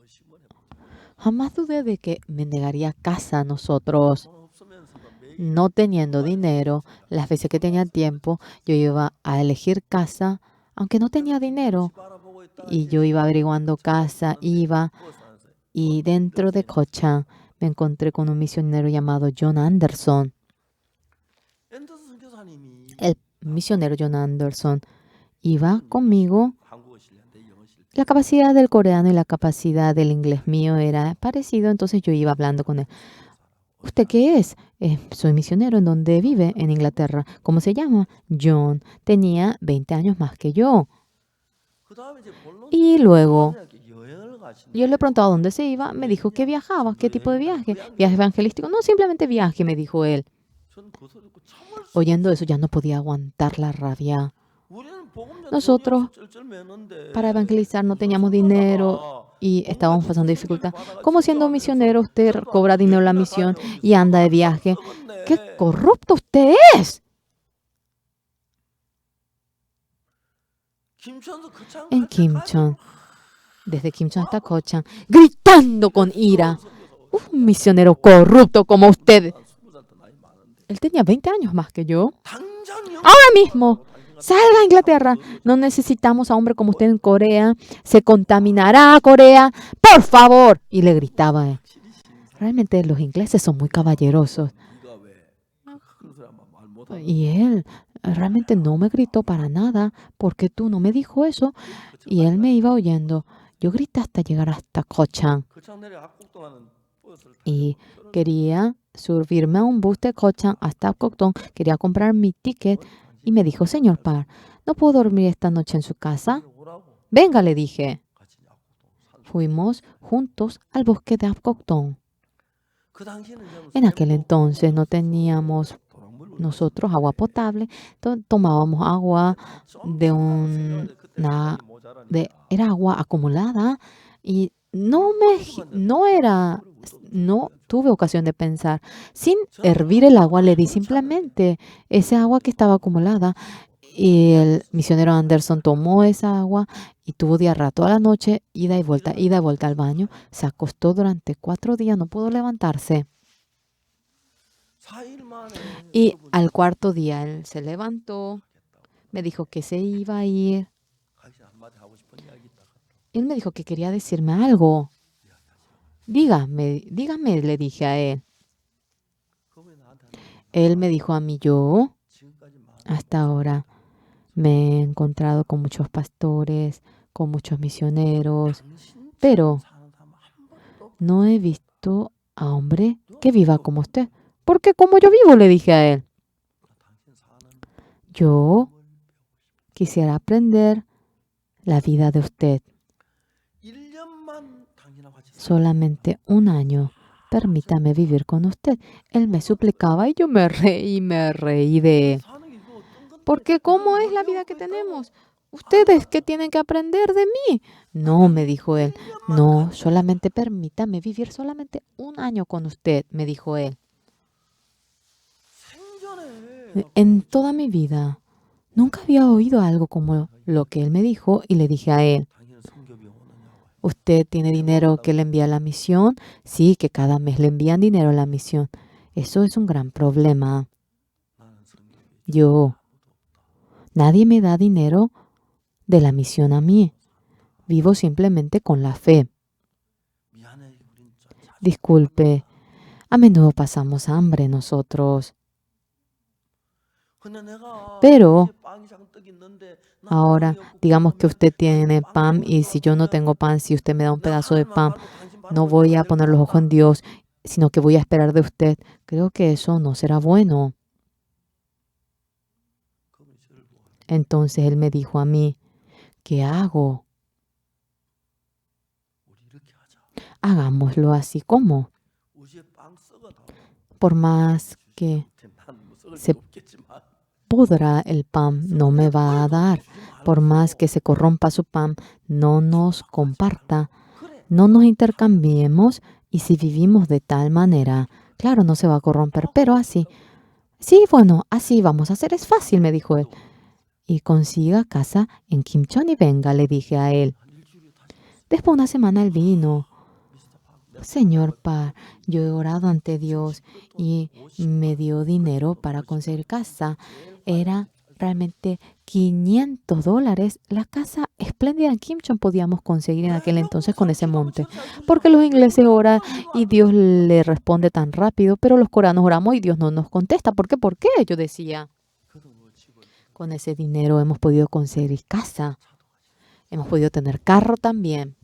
jamás dudé de que me negaría casa a nosotros. No teniendo dinero, las veces que tenía tiempo, yo iba a elegir casa, aunque no tenía dinero. Y yo iba averiguando casa, iba, y dentro de Kochang me encontré con un misionero llamado John Anderson. El misionero John Anderson iba conmigo. La capacidad del coreano y la capacidad del inglés mío era parecido, entonces yo iba hablando con él. ¿Usted qué es? Soy misionero. ¿En dónde vive? En Inglaterra. ¿Cómo se llama? John. Tenía 20 años más que yo. Y luego yo le preguntaba dónde se iba. Me dijo que viajaba. ¿Qué tipo de viaje? ¿Viaje evangelístico? No, simplemente viaje, me dijo él. Oyendo eso ya no podía aguantar la rabia. Nosotros para evangelizar no teníamos dinero y estábamos pasando dificultad. ¿Cómo siendo misionero usted cobra dinero en la misión y anda de viaje? ¡Qué corrupto usted es! En Kimchon, desde Kimchon hasta Kochang, gritando con ira. Un misionero corrupto como usted. Él tenía 20 años más que yo. Ahora mismo, salga a Inglaterra. No necesitamos a hombre como usted en Corea. Se contaminará Corea. Por favor. Y le gritaba. Realmente los ingleses son muy caballerosos. Y él realmente no me gritó para nada. Porque tú no me dijo eso. Y él me iba oyendo. Yo grité hasta llegar hasta Kochang. Y quería subirme a un bus de Kochang hasta Apgujeong. Quería comprar mi ticket. Y me dijo, señor Park, ¿no puedo dormir esta noche en su casa? Venga, le dije. Fuimos juntos al bosque de Apgujeong. En aquel entonces no teníamos nosotros agua potable. Tomábamos agua era agua acumulada. Y no tuve ocasión de pensar. Sin hervir el agua, le di simplemente esa agua que estaba acumulada. Y el misionero Anderson tomó esa agua y tuvo diarrea toda la noche, ida y vuelta al baño. Se acostó durante 4 días, no pudo levantarse. Y al 4.º día él se levantó, me dijo que se iba a ir. Él me dijo que quería decirme algo. Dígame, le dije a él. Él me dijo a mí, yo hasta ahora me he encontrado con muchos pastores, con muchos misioneros, pero no he visto a hombre que viva como usted. Porque como yo vivo, le dije a él. Yo quisiera aprender la vida de usted. Solamente 1 año. Permítame vivir con usted. Él me suplicaba y yo me reí de él. Porque ¿cómo es la vida que tenemos? ¿Ustedes qué tienen que aprender de mí? No, me dijo él. No, solamente permítame vivir solamente 1 año con usted, me dijo él. En toda mi vida, nunca había oído algo como lo que él me dijo y le dije a él. ¿Usted tiene dinero que le envía a la misión? Sí, que cada mes le envían dinero a la misión. Eso es un gran problema. Nadie me da dinero de la misión a mí. Vivo simplemente con la fe. Disculpe, a menudo pasamos hambre nosotros. Pero ahora, digamos que usted tiene pan y si yo no tengo pan, si usted me da un pedazo de pan, no voy a poner los ojos en Dios, sino que voy a esperar de usted. Creo que eso no será bueno. Entonces él me dijo a mí, ¿qué hago? Hagámoslo así como. Por más que se pudra el pan, no me va a dar. Por más que se corrompa su pan, no nos comparta. No nos intercambiemos y si vivimos de tal manera, claro, no se va a corromper, pero así. Sí, bueno, así vamos a hacer. Es fácil, me dijo él. y consiga casa en Kimcheon y venga, le dije a él. Después de una semana él vino. Señor Park, yo he orado ante Dios y me dio dinero para conseguir casa. Era realmente $500. La casa espléndida en Kimcheon podíamos conseguir en aquel entonces con ese monte. Porque los ingleses oran y Dios le responde tan rápido, pero los coreanos oramos y Dios no nos contesta. ¿Por qué? ¿Por qué? Yo decía, con ese dinero hemos podido conseguir casa. Hemos podido tener carro también.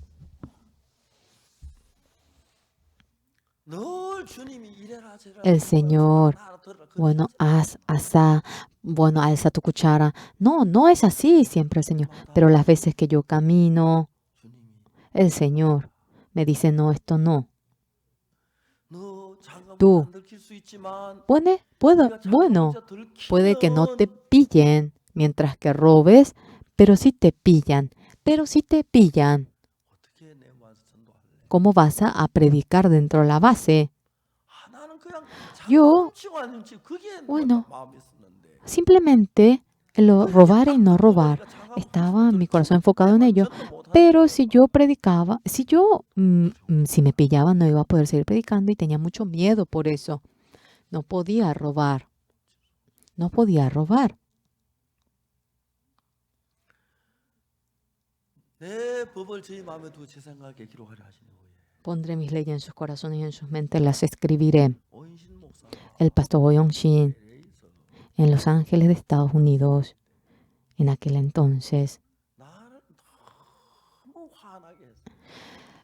El Señor, bueno, bueno, alza tu cuchara. No, no es así siempre el Señor. Pero las veces que yo camino, el Señor me dice, no, esto no. Tú, bueno, puede que no te pillen mientras que robes, pero si te pillan, ¿cómo vas a predicar dentro de la base? Yo, bueno, simplemente robar y no robar. Estaba mi corazón enfocado en ello. Pero si yo predicaba, si me pillaban, no iba a poder seguir predicando y tenía mucho miedo por eso. No podía robar. No podía robar. Pondré mis leyes en sus corazones y en sus mentes las escribiré. El pastor Oyong-shin en Los Ángeles de Estados Unidos, en aquel entonces,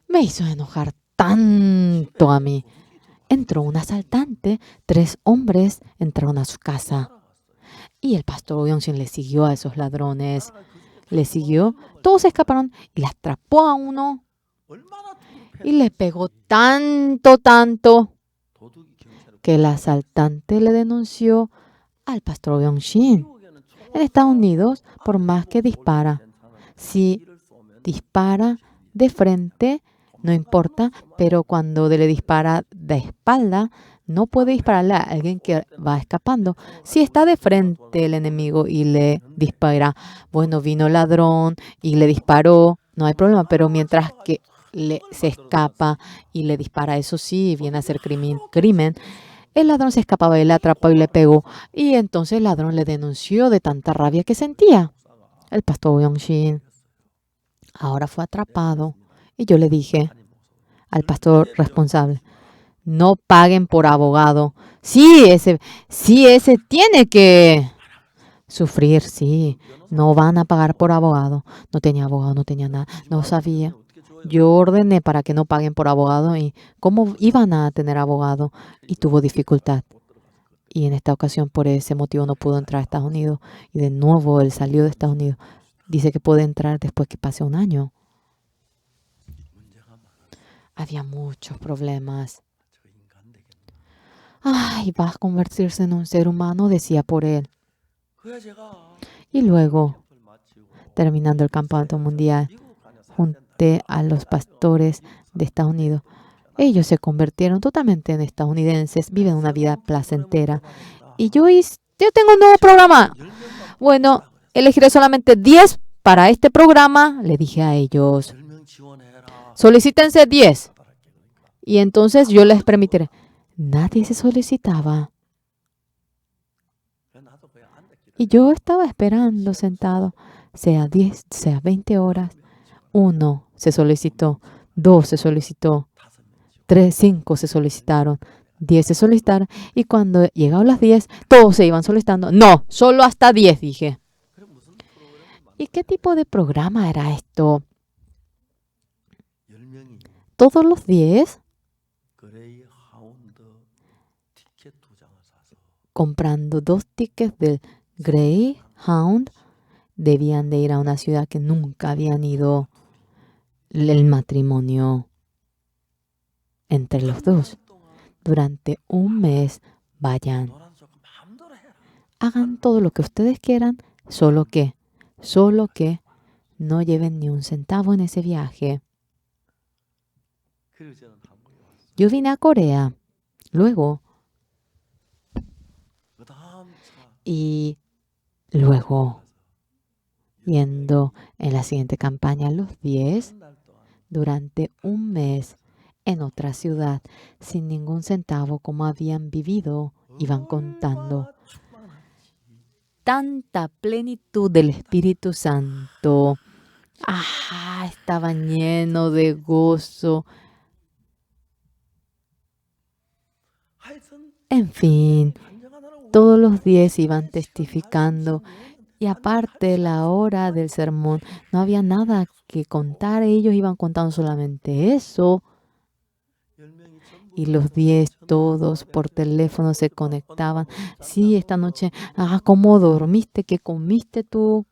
me hizo enojar tanto a mí. Entró un asaltante, 3 hombres entraron a su casa y el pastor Oyong-shin le siguió a esos ladrones. Le siguió, todos escaparon y le atrapó a uno y le pegó tanto que el asaltante le denunció al pastor Oyong-shin. En Estados Unidos, por más que dispara, si dispara de frente, no importa, pero cuando le dispara de espalda, no puede dispararle a alguien que va escapando. Si está de frente el enemigo y le dispara, bueno, vino el ladrón y le disparó, no hay problema, pero mientras que se escapa y le dispara, eso sí, viene a ser crimen. El ladrón se escapaba y le atrapó y le pegó. Y entonces el ladrón le denunció de tanta rabia que sentía. El pastor Oyong-shin ahora fue atrapado. Y yo le dije al pastor responsable, no paguen por abogado. Sí, ese tiene que sufrir, sí. No van a pagar por abogado. No tenía abogado, no tenía nada. No sabía. Yo ordené para que no paguen por abogado y cómo iban a tener abogado y tuvo dificultad. Y en esta ocasión por ese motivo no pudo entrar a Estados Unidos. Y de nuevo él salió de Estados Unidos. Dice que puede entrar después que pase un año. Había muchos problemas. Ay, vas a convertirse en un ser humano, decía por él. Y luego, terminando el campamento mundial, junté a los pastores de Estados Unidos. Ellos se convirtieron totalmente en estadounidenses, viven una vida placentera. Y yo tengo un nuevo programa. Bueno, elegiré solamente 10 para este programa, le dije a ellos. Solicítense 10. Y entonces yo les permitiré. Nadie se solicitaba. Y yo estaba esperando sentado, sea 10, sea 20 horas. 1 se solicitó, 2 se solicitó, 3, 5 se solicitaron, 10 se solicitaron. Y cuando llegaron las 10, todos se iban solicitando. No, solo hasta 10, dije. ¿Y qué tipo de programa era esto? Todos los 10 comprando 2 tickets del Greyhound, debían de ir a una ciudad que nunca habían ido. El matrimonio entre los dos. Durante un mes, vayan. Hagan todo lo que ustedes quieran, solo que no lleven ni un centavo en ese viaje. Yo vine a Corea, luego, y luego yendo en la siguiente campaña los 10 durante un mes en otra ciudad, sin ningún centavo, como habían vivido, iban contando. Tanta plenitud del Espíritu Santo. Estaban llenos de gozo. En fin, todos los 10 iban testificando. Y aparte, la hora del sermón, no había nada que contar. Ellos iban contando solamente eso. Y los 10 todos por teléfono se conectaban. Sí, esta noche, ¿cómo dormiste? ¿Qué comiste tú?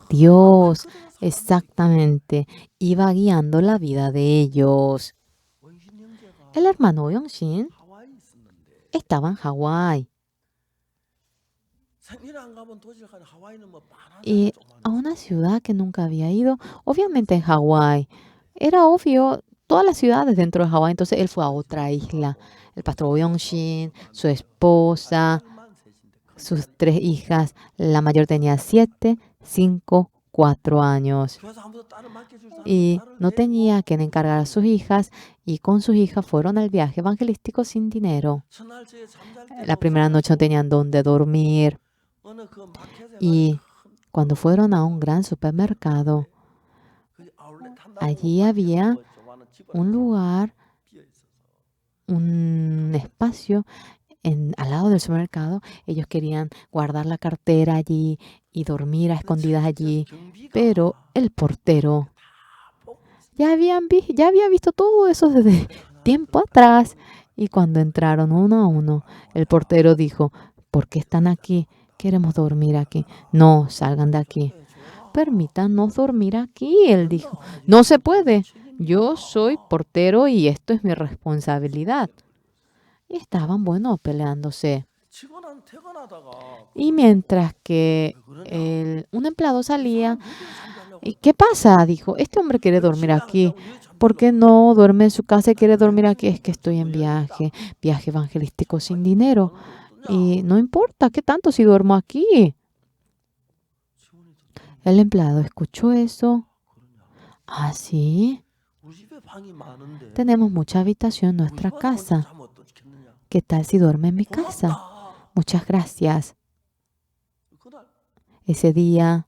Dios, exactamente, iba guiando la vida de ellos. El hermano Yongshin estaba en Hawái. Y a una ciudad que nunca había ido, obviamente en Hawái. Era obvio, todas las ciudades dentro de Hawái, entonces él fue a otra isla. El pastor Yongshin, su esposa, sus 3 hijas, la mayor tenía 7, 5, 4 años. Y no tenía quien encargar a sus hijas, y con sus hijas fueron al viaje evangelístico sin dinero. La primera noche no tenían dónde dormir. Y cuando fueron a un gran supermercado, allí había un lugar, un espacio al lado del supermercado. Ellos querían guardar la cartera allí y dormir a escondidas allí, pero el portero ya había visto todo eso desde tiempo atrás. Y cuando entraron uno a uno, el portero dijo: ¿por qué están aquí? Queremos dormir aquí. No, salgan de aquí. Permítanos dormir aquí, él dijo. No se puede. Yo soy portero y esto es mi responsabilidad. Y estaban, peleándose. Y mientras que un empleado salía, ¿y qué pasa? Dijo, este hombre quiere dormir aquí. ¿Por qué no duerme en su casa y quiere dormir aquí? Es que estoy en viaje evangelístico sin dinero. Y no importa, ¿qué tanto si duermo aquí? El empleado escuchó eso. Sí. Tenemos mucha habitación en nuestra casa. ¿Qué tal si duerme en mi casa? Muchas gracias. Ese día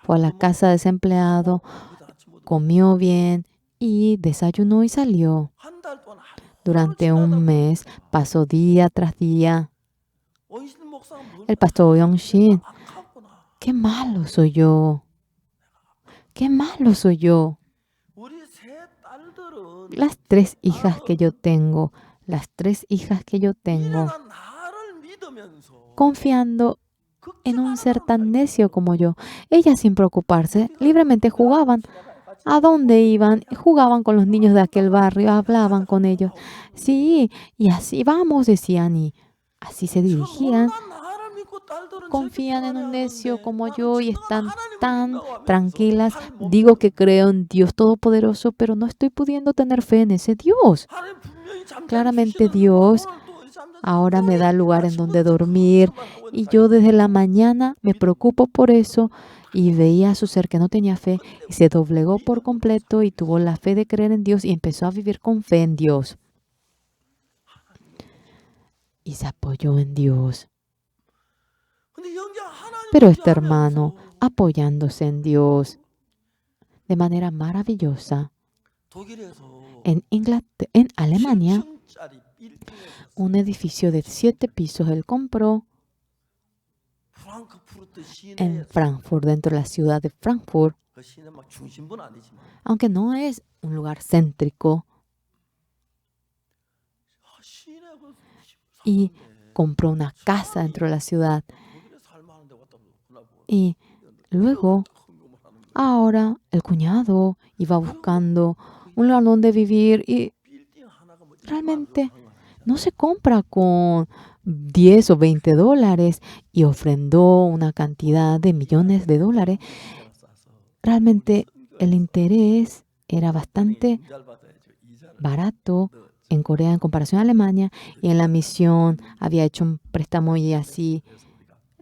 fue a la casa de ese empleado, comió bien y desayunó y salió. Durante un mes pasó día tras día. El pastor Yongshin, qué malo soy yo. Qué malo soy yo. Las 3 hijas que yo tengo, confiando en un ser tan necio como yo. Ellas, sin preocuparse, libremente jugaban. ¿A dónde iban? Jugaban con los niños de aquel barrio, hablaban con ellos. Sí, y así vamos, decían, y así se dirigían. Confían en un necio como yo y están tan tranquilas. Digo que creo en Dios Todopoderoso, pero no estoy pudiendo tener fe en ese Dios. Claramente Dios ahora me da lugar en donde dormir, y yo desde la mañana me preocupo por eso. Y veía a su ser que no tenía fe y se doblegó por completo y tuvo la fe de creer en Dios y empezó a vivir con fe en Dios. Y se apoyó en Dios. Pero este hermano, apoyándose en Dios de manera maravillosa, en Alemania, un edificio de 7 pisos él compró en Frankfurt, dentro de la ciudad de Frankfurt, aunque no es un lugar céntrico. Y compró una casa dentro de la ciudad. Y luego, ahora, el cuñado iba buscando un lugar donde vivir, y realmente no se compra con 10 o 20 dólares, y ofrendó una cantidad de millones de dólares. Realmente el interés era bastante barato en Corea en comparación a Alemania, y en la misión había hecho un préstamo y así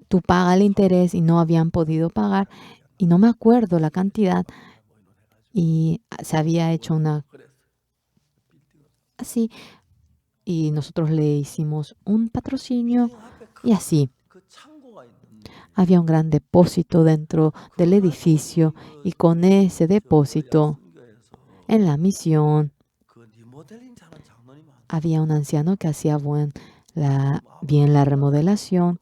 tú pagas el interés y no habían podido pagar y no me acuerdo la cantidad y se había hecho una así y nosotros le hicimos un patrocinio y así. Había un gran depósito dentro del edificio y con ese depósito en la misión había un anciano que hacía bien la remodelación.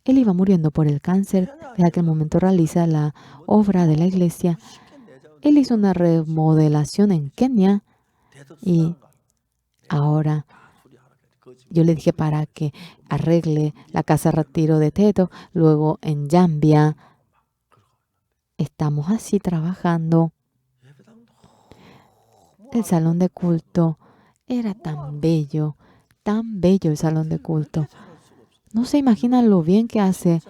Él iba muriendo por el cáncer. En aquel momento realiza la obra de la iglesia. Él hizo una remodelación en Kenia y ahora yo le dije para que arregle la casa retiro de Teto. Luego en Zambia estamos así trabajando. El salón de culto era tan bello el salón de culto. No se imaginan lo bien que hace.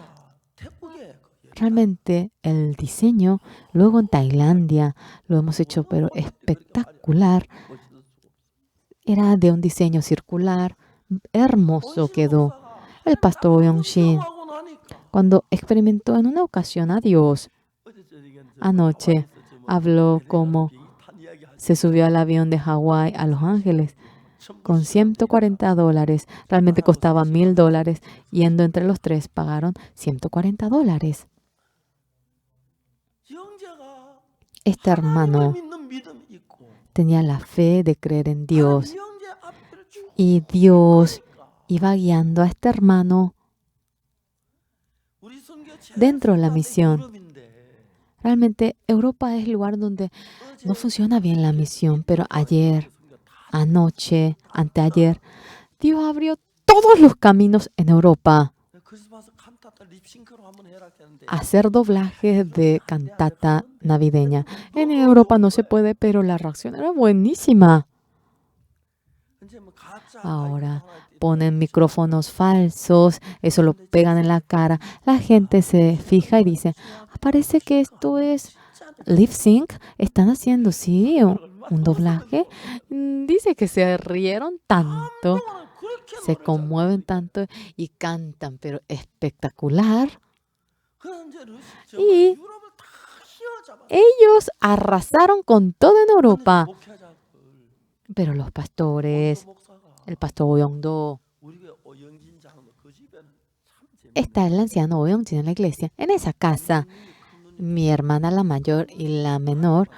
Realmente el diseño, luego en Tailandia, lo hemos hecho, pero espectacular. Era de un diseño circular, hermoso quedó. El pastor Yong-shin, cuando experimentó en una ocasión a Dios, anoche habló como se subió al avión de Hawái a Los Ángeles con $140. Realmente costaba $1,000. Yendo entre los tres, pagaron $140. Este hermano tenía la fe de creer en Dios y Dios iba guiando a este hermano dentro de la misión. Realmente Europa es el lugar donde no funciona bien la misión, pero ayer, anoche, anteayer, Dios abrió todos los caminos en Europa. Hacer doblajes de cantata navideña. En Europa no se puede, pero la reacción era buenísima. Ahora ponen micrófonos falsos, eso lo pegan en la cara. La gente se fija y dice, parece que esto es lip sync. Están haciendo, sí, un doblaje. Dice que se rieron tanto, se conmueven tanto y cantan, pero espectacular. Y ellos arrasaron con todo en Europa. Pero los pastores, el pastor Oyongdo, está el anciano Oyongjin en la iglesia. En esa casa, mi hermana la mayor y la menor,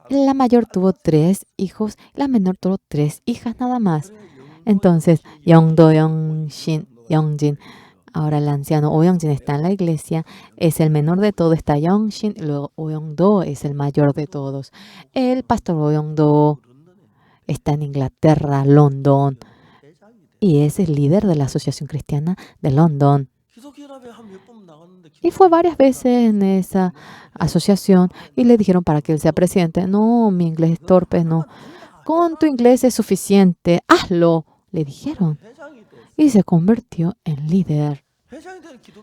la mayor tuvo 3 hijos, la menor tuvo 3 hijas nada más. Entonces, Yongdo Yongjin, ahora el anciano Oyongjin está en la iglesia, es el menor de todos, está Yongjin, luego Oyongdo es el mayor de todos. El pastor Oyongdo está en Inglaterra, London, y es el líder de la Asociación Cristiana de London. Y fue varias veces en esa asociación y le dijeron para que él sea presidente. No, mi inglés es torpe, no. Con tu inglés es suficiente, hazlo, le dijeron. Y se convirtió en líder.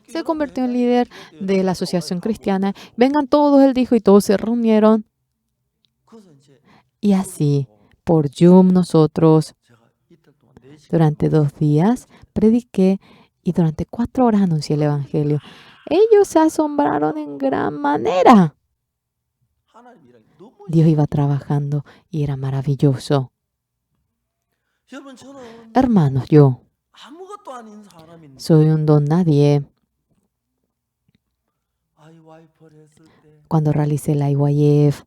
Se convirtió en líder de la Asociación Cristiana. Vengan todos, él dijo, y todos se reunieron. Y así, por Zoom nosotros, durante 2 días, prediqué y durante 4 horas anuncié el Evangelio. Ellos se asombraron en gran manera. Dios iba trabajando y era maravilloso. Hermanos, yo soy un don nadie. Cuando realicé la IYF,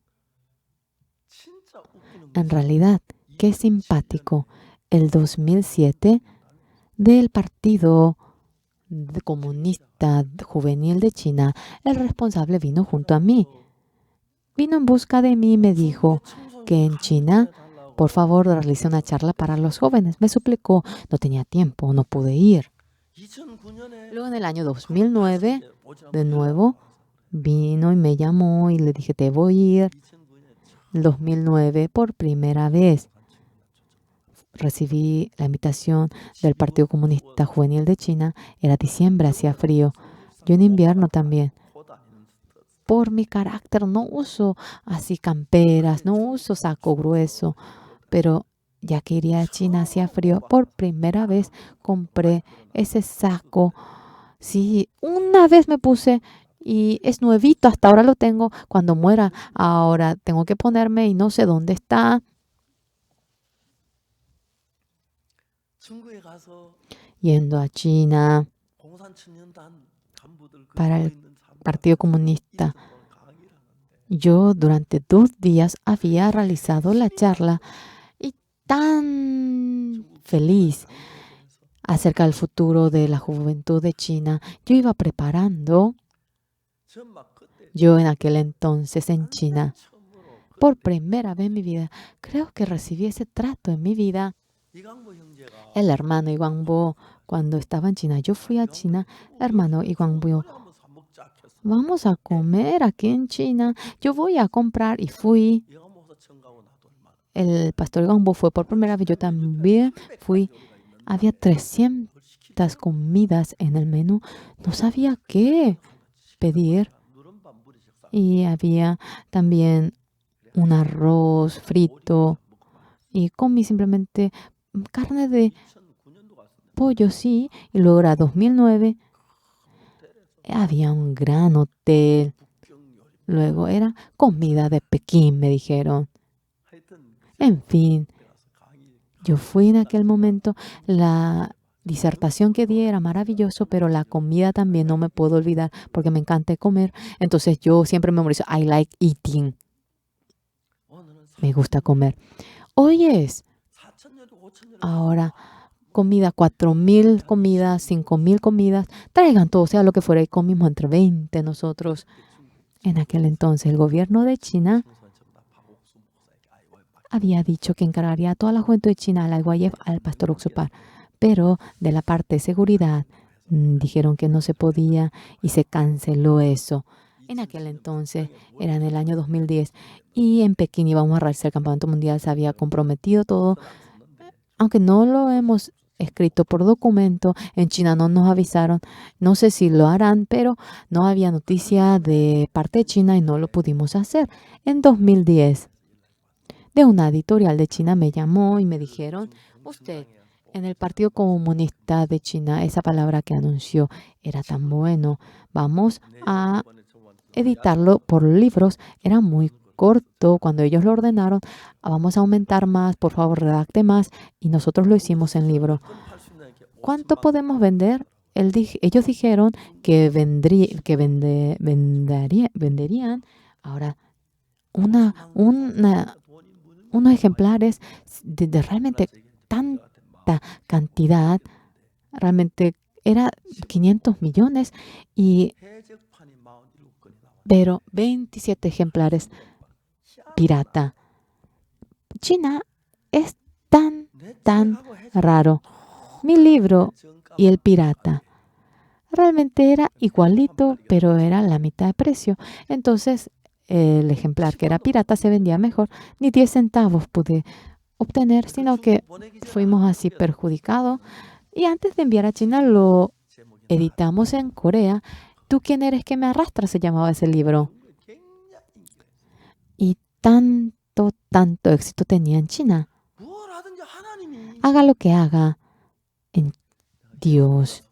en realidad, qué simpático. El 2007 del Partido Comunista Juvenil de China, el responsable vino junto a mí. Vino en busca de mí y me dijo que en China, por favor, realice una charla para los jóvenes. Me suplicó, no tenía tiempo, no pude ir. Luego en el año 2009, de nuevo, vino y me llamó y le dije, te voy a ir. En 2009, por primera vez, recibí la invitación del Partido Comunista Juvenil de China. Era diciembre, hacía frío. Yo en invierno también. Por mi carácter no uso así camperas, no uso saco grueso. Pero ya que iría a China, hacía frío. Por primera vez compré ese saco Sí, una vez me puse y es nuevito, hasta ahora lo tengo. Cuando muera, ahora tengo que ponerme y no sé dónde está. Yendo a China para el Partido Comunista. Yo durante 2 días había realizado la charla y tan feliz acerca del futuro de la juventud de China. Yo iba preparando, yo en aquel entonces en China, por primera vez en mi vida, creo que recibí ese trato en mi vida. El hermano Iwanbo, cuando estaba en China, yo fui a China, hermano Iwanbo, vamos a comer aquí en China, yo voy a comprar y fui. El pastor Iwanbo fue por primera vez, yo también fui. Había 300 comidas en el menú, no sabía qué pedir. Y había también un arroz frito y comí simplemente carne de pollo, sí. Y luego era 2009, había un gran hotel. Luego era comida de Pekín, me dijeron. En fin, yo fui en aquel momento. La disertación que di era maravilloso, pero la comida también no me puedo olvidar porque me encanta comer. Entonces yo siempre memorizo, I like eating. Me gusta comer. Oyes, ahora comida, 4,000 comidas, 5,000 comidas, traigan todo, sea lo que fuera, y comimos entre 20 nosotros. En aquel entonces el gobierno de China había dicho que encargaría a toda la juventud de China, al Al-Wayef, al pastor Oxupar, pero de la parte de seguridad dijeron que no se podía y se canceló eso. En aquel entonces, era en el año 2010, y en Pekín íbamos a realizar el Campeonato Mundial, se había comprometido todo, aunque no lo hemos escrito por documento, en China no nos avisaron, no sé si lo harán, pero no había noticia de parte de China y no lo pudimos hacer. En 2010, de una editorial de China me llamó y me dijeron, usted en el Partido Comunista de China, esa palabra que anunció era tan bueno, vamos a editarlo por libros, era muy corto cuando ellos lo ordenaron, vamos a aumentar más, por favor redacte más, y nosotros lo hicimos en libro. ¿Cuánto podemos vender? Ellos dijeron que, venderían ahora unos ejemplares de realmente tanta cantidad, realmente era 500 millones, pero 27 ejemplares pirata. China es tan raro. Mi libro y el pirata realmente era igualito, pero era la mitad de precio. Entonces, el ejemplar que era pirata se vendía mejor. Ni 10 centavos pude obtener, sino que fuimos así perjudicados. Y antes de enviar a China, lo editamos en Corea. ¿Tú quién eres que me arrastra? Se llamaba ese libro. Y tanto éxito tenía en China. Haga lo que haga en Dios.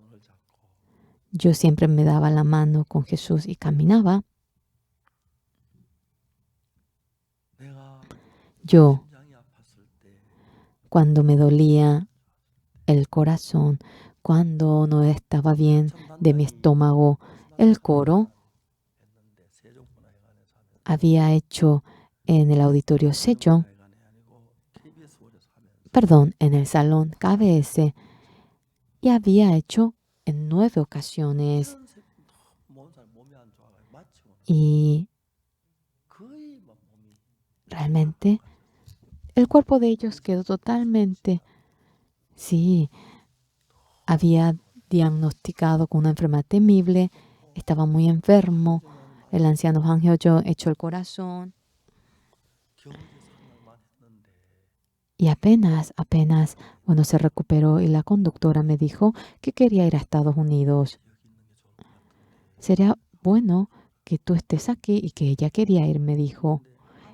Yo siempre me daba la mano con Jesús y caminaba. Yo, cuando me dolía el corazón, cuando no estaba bien de mi estómago, el coro había hecho en el auditorio Sejong, en el salón KBS, y había hecho en 9 ocasiones. Y realmente el cuerpo de ellos quedó totalmente, sí, había diagnosticado con una enfermedad temible, estaba muy enfermo. El anciano Han Hyo-jo echó el corazón y apenas, se recuperó, y la conductora me dijo que quería ir a Estados Unidos. Sería bueno que tú estés aquí, y que ella quería ir, me dijo.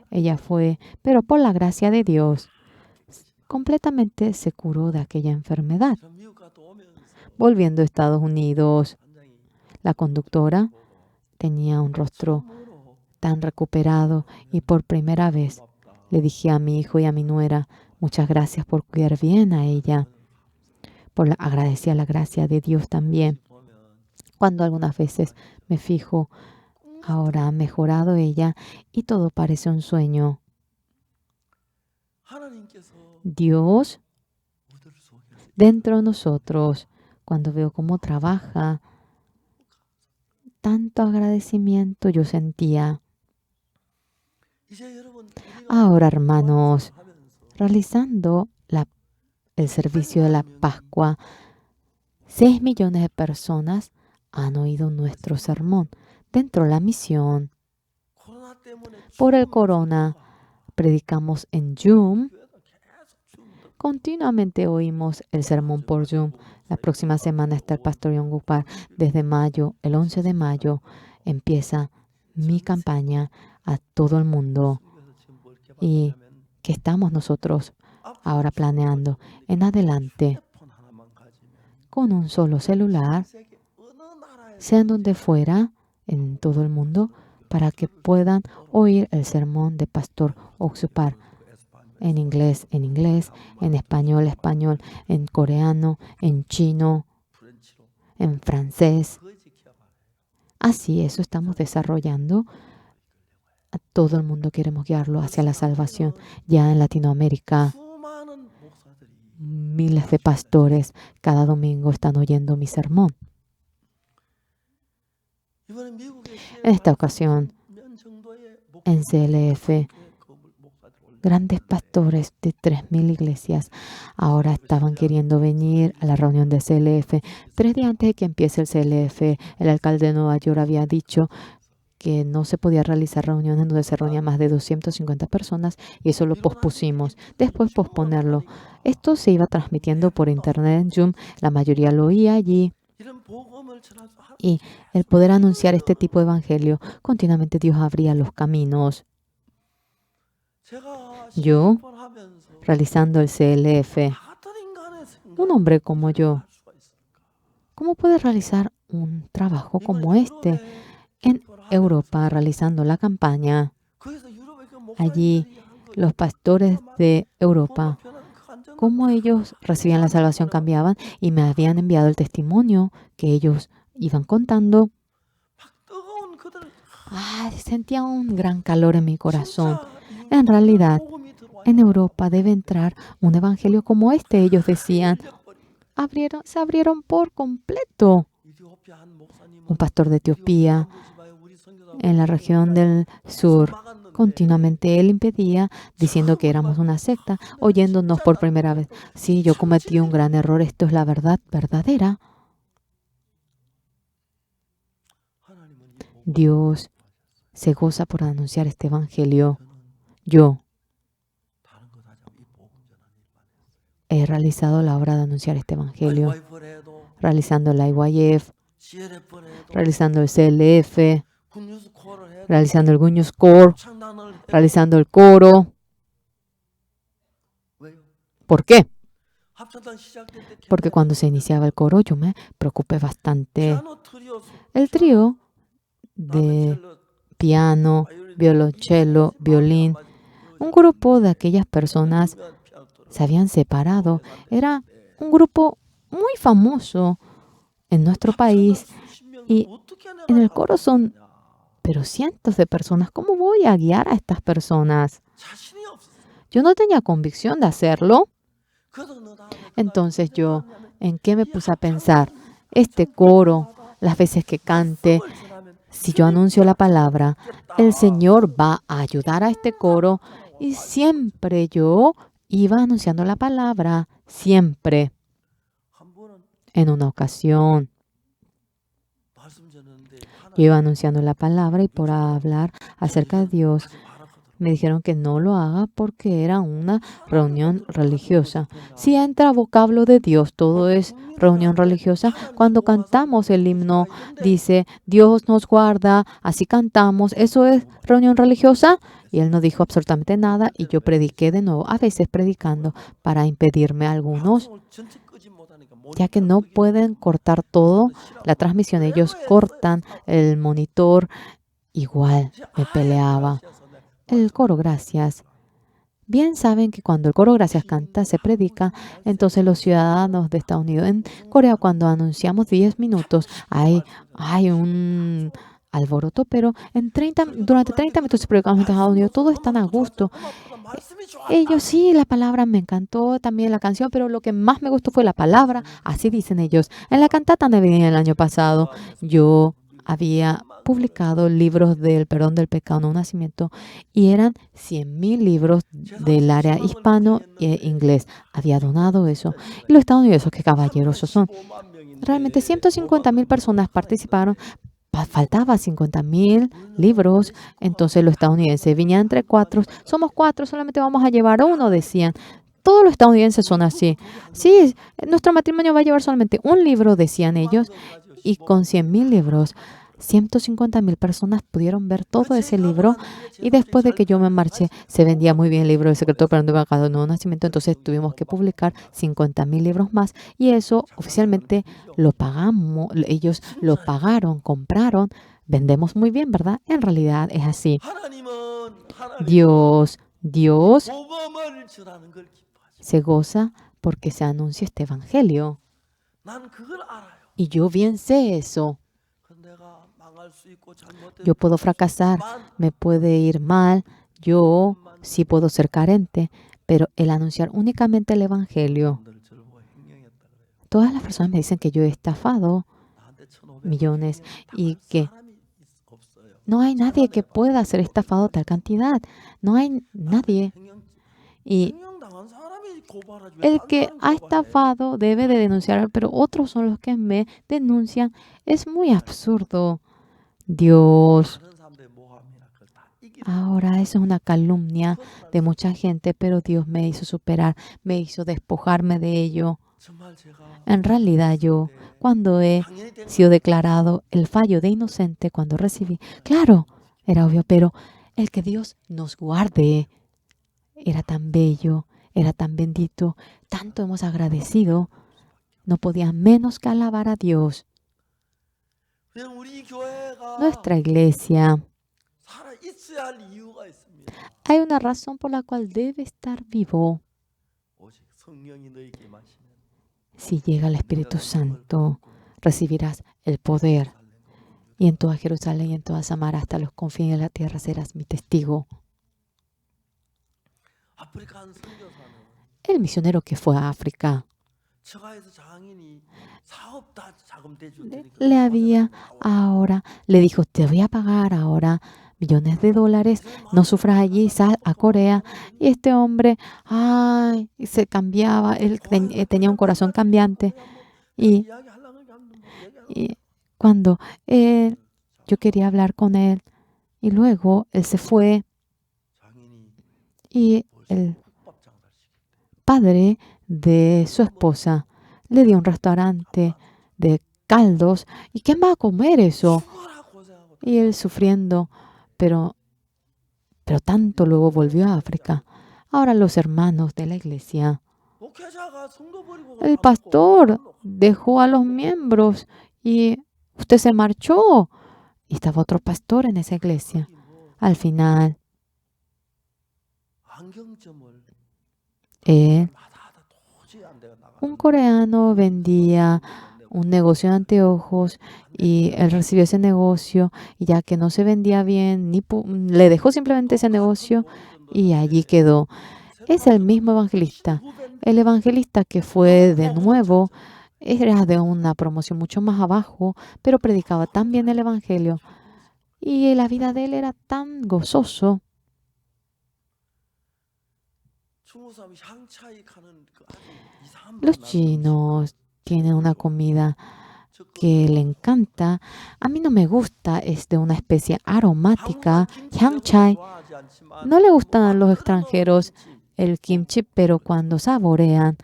Ella fue, pero por la gracia de Dios, completamente se curó de aquella enfermedad. Volviendo a Estados Unidos, La conductora tenía un rostro tan recuperado y por primera vez le dije a mi hijo y a mi nuera, muchas gracias por cuidar bien a ella. Agradecí a la gracia de Dios también. Cuando algunas veces me fijo, ahora ha mejorado ella y todo parece un sueño. Dios dentro de nosotros, cuando veo cómo trabaja, tanto agradecimiento yo sentía. Ahora, hermanos, realizando el servicio de la Pascua, 6 millones de personas han oído nuestro sermón dentro de la misión. Por el corona, predicamos en Zoom. Continuamente oímos el sermón por Zoom. La próxima semana está el pastor John Gupar. Desde mayo, el 11 de mayo, empieza mi campaña a todo el mundo. Y que estamos nosotros ahora planeando en adelante con un solo celular, sean donde fuera, en todo el mundo, para que puedan oír el sermón de Pastor Oxupar. En inglés, en español, en coreano, en chino, en francés. Así eso estamos desarrollando. A todo el mundo queremos guiarlo hacia la salvación. Ya en Latinoamérica, miles de pastores cada domingo están oyendo mi sermón. En esta ocasión, en CLF, grandes pastores de 3,000 iglesias ahora estaban queriendo venir a la reunión de CLF. 3 días antes de que empiece el CLF, el alcalde de Nueva York había dicho que no se podía realizar reuniones donde se reunían más de 250 personas y eso lo pospusimos. Después posponerlo. Esto se iba transmitiendo por internet en Zoom. La mayoría lo oía allí. Y el poder anunciar este tipo de evangelio, continuamente Dios abría los caminos. Yo, realizando el CLF, un hombre como yo, ¿cómo puede realizar un trabajo como este? En Europa, realizando la campaña, allí los pastores de Europa, cómo ellos recibían la salvación cambiaban y me habían enviado el testimonio que ellos iban contando. Sentía un gran calor en mi corazón. En realidad, en Europa debe entrar un evangelio como este, ellos decían. Se abrieron por completo. Un pastor de Etiopía, en la región del sur, continuamente él impedía, diciendo que éramos una secta, oyéndonos por primera vez. Sí, yo cometí un gran error, esto es la verdad verdadera. Dios se goza por anunciar este evangelio. Yo he realizado la obra de anunciar este evangelio, realizando la IYF, realizando el CLF, realizando el Good News Core, realizando el coro. ¿Por qué? Porque cuando se iniciaba el coro yo me preocupé bastante. El trío de piano, violonchelo, violín, un grupo de aquellas personas se habían separado. Era un grupo muy famoso en nuestro país y en el coro son pero cientos de personas. ¿Cómo voy a guiar a estas personas? Yo no tenía convicción de hacerlo. Entonces yo, ¿en qué me puse a pensar? Este coro, las veces que cante, si yo anuncio la palabra, el Señor va a ayudar a este coro y siempre yo iba anunciando la palabra, siempre. En una ocasión, yo iba anunciando la palabra y por hablar acerca de Dios, me dijeron que no lo haga porque era una reunión religiosa. Si entra vocablo de Dios, todo es reunión religiosa. Cuando cantamos el himno, dice, Dios nos guarda, así cantamos. ¿Eso es reunión religiosa? Y él no dijo absolutamente nada y yo prediqué de nuevo, a veces predicando para impedirme a algunos. ya que no pueden cortar todo la transmisión. Ellos cortan el monitor. Igual me peleaba. El coro gracias. Bien saben que cuando el coro gracias canta, se predica, entonces los ciudadanos de Estados Unidos, en Corea cuando anunciamos 10 minutos, hay un alboroto, pero durante 30 minutos se predica en Estados Unidos, todos están a gusto. Ellos sí, la palabra me encantó, también la canción, pero lo que más me gustó fue la palabra, así dicen ellos. En la cantata navideña el año pasado, yo había publicado libros del perdón del pecado, no nacimiento, y eran 100,000 libros del área hispano e inglés. Había donado eso. Y los estadounidenses, qué caballerosos son. Realmente 150,000 personas participaron. Faltaba 50,000 libros. Entonces los estadounidenses venían entre cuatro. Somos cuatro, solamente vamos a llevar uno, decían. Todos los estadounidenses son así. Sí, nuestro matrimonio va a llevar solamente un libro, decían ellos. Y con 100,000 libros, 150,000 personas pudieron ver todo ese libro. Y después de que yo me marché, se vendía muy bien el libro del secreto para un nuevo nacimiento. Entonces tuvimos que publicar 50,000 libros más. Y eso oficialmente lo pagamos. Ellos lo pagaron, compraron. Vendemos muy bien, ¿verdad? En realidad es así. Dios se goza porque se anuncia este evangelio. Y yo bien sé eso. Yo puedo fracasar, me puede ir mal, yo sí puedo ser carente, pero el anunciar únicamente el evangelio. Todas las personas me dicen que yo he estafado millones y que no hay nadie que pueda ser estafado tal cantidad. No hay nadie. Y el que ha estafado debe de denunciar, pero otros son los que me denuncian. Es muy absurdo. Dios. Ahora, eso es una calumnia de mucha gente, pero Dios me hizo superar, me hizo despojarme de ello. En realidad, yo, cuando he sido declarado el fallo de inocente, cuando recibí, claro, era obvio, pero el que Dios nos guarde era tan bello, era tan bendito, tanto hemos agradecido, no podía menos que alabar a Dios. Nuestra iglesia, hay una razón por la cual debe estar vivo. Si llega el Espíritu Santo, recibirás el poder. Y en toda Jerusalén y en toda Samaria, hasta los confines de la tierra, serás mi testigo. El misionero que fue a África le dijo, te voy a pagar ahora millones de dólares, no sufras allí, sal a Corea. Y este hombre, se cambiaba, él tenía un corazón cambiante. Y cuando yo quería hablar con él, y luego él se fue, y el padre de su esposa le dio un restaurante de caldos. ¿Y quién va a comer eso? Y él sufriendo, pero tanto luego volvió a África. Ahora los hermanos de la iglesia, el pastor dejó a los miembros y usted se marchó. Y estaba otro pastor en esa iglesia. Al final, un coreano vendía un negocio de anteojos y él recibió ese negocio y ya que no se vendía bien, le dejó simplemente ese negocio y allí quedó. Es el mismo evangelista. El evangelista que fue de nuevo era de una promoción mucho más abajo, pero predicaba tan bien el evangelio y la vida de él era tan gozoso. Los chinos tienen una comida que le encanta. A mí no me gusta, es de una especie aromática, 향차이. No le gustan a los extranjeros el kimchi, pero cuando saborean,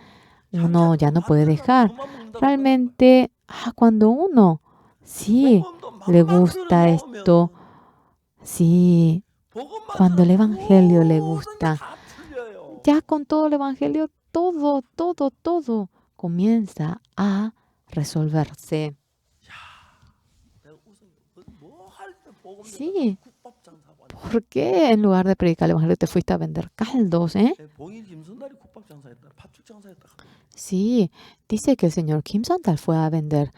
uno ya no puede dejar. Realmente, cuando uno sí le gusta esto, sí, cuando el evangelio le gusta, ya con todo el evangelio, todo comienza a resolverse. Sí, ¿por qué en lugar de predicar el evangelio te fuiste a vender caldos, eh? Sí, dice que el señor Kim Santal fue a vender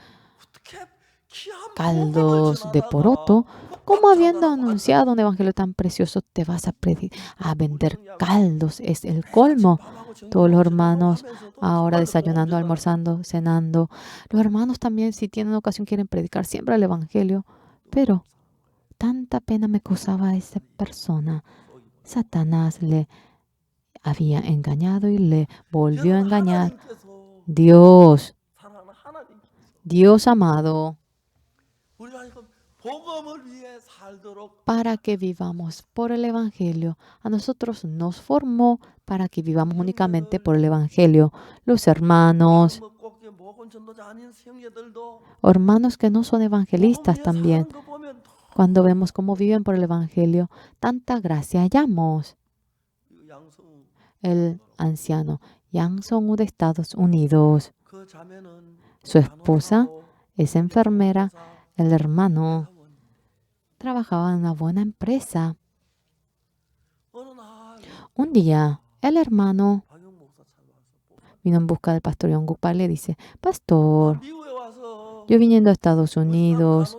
caldos de poroto. ¿Cómo habiendo anunciado un evangelio tan precioso te vas a vender caldos? Es el colmo. Todos los hermanos ahora desayunando, almorzando, cenando. Los hermanos también, si tienen ocasión, quieren predicar siempre el evangelio. Pero tanta pena me causaba a esa persona. Satanás le había engañado y le volvió a engañar. Dios, Dios amado, para que vivamos por el Evangelio. A nosotros nos formó para que vivamos únicamente por el Evangelio. Los hermanos, hermanos que no son evangelistas también, cuando vemos cómo viven por el Evangelio, tanta gracia hallamos. El anciano Yang Song-woo de Estados Unidos, su esposa es enfermera, el hermano trabajaba en una buena empresa. Un día, el hermano vino en busca del pastor Yong-guk Park y le dice, pastor, yo viniendo a Estados Unidos,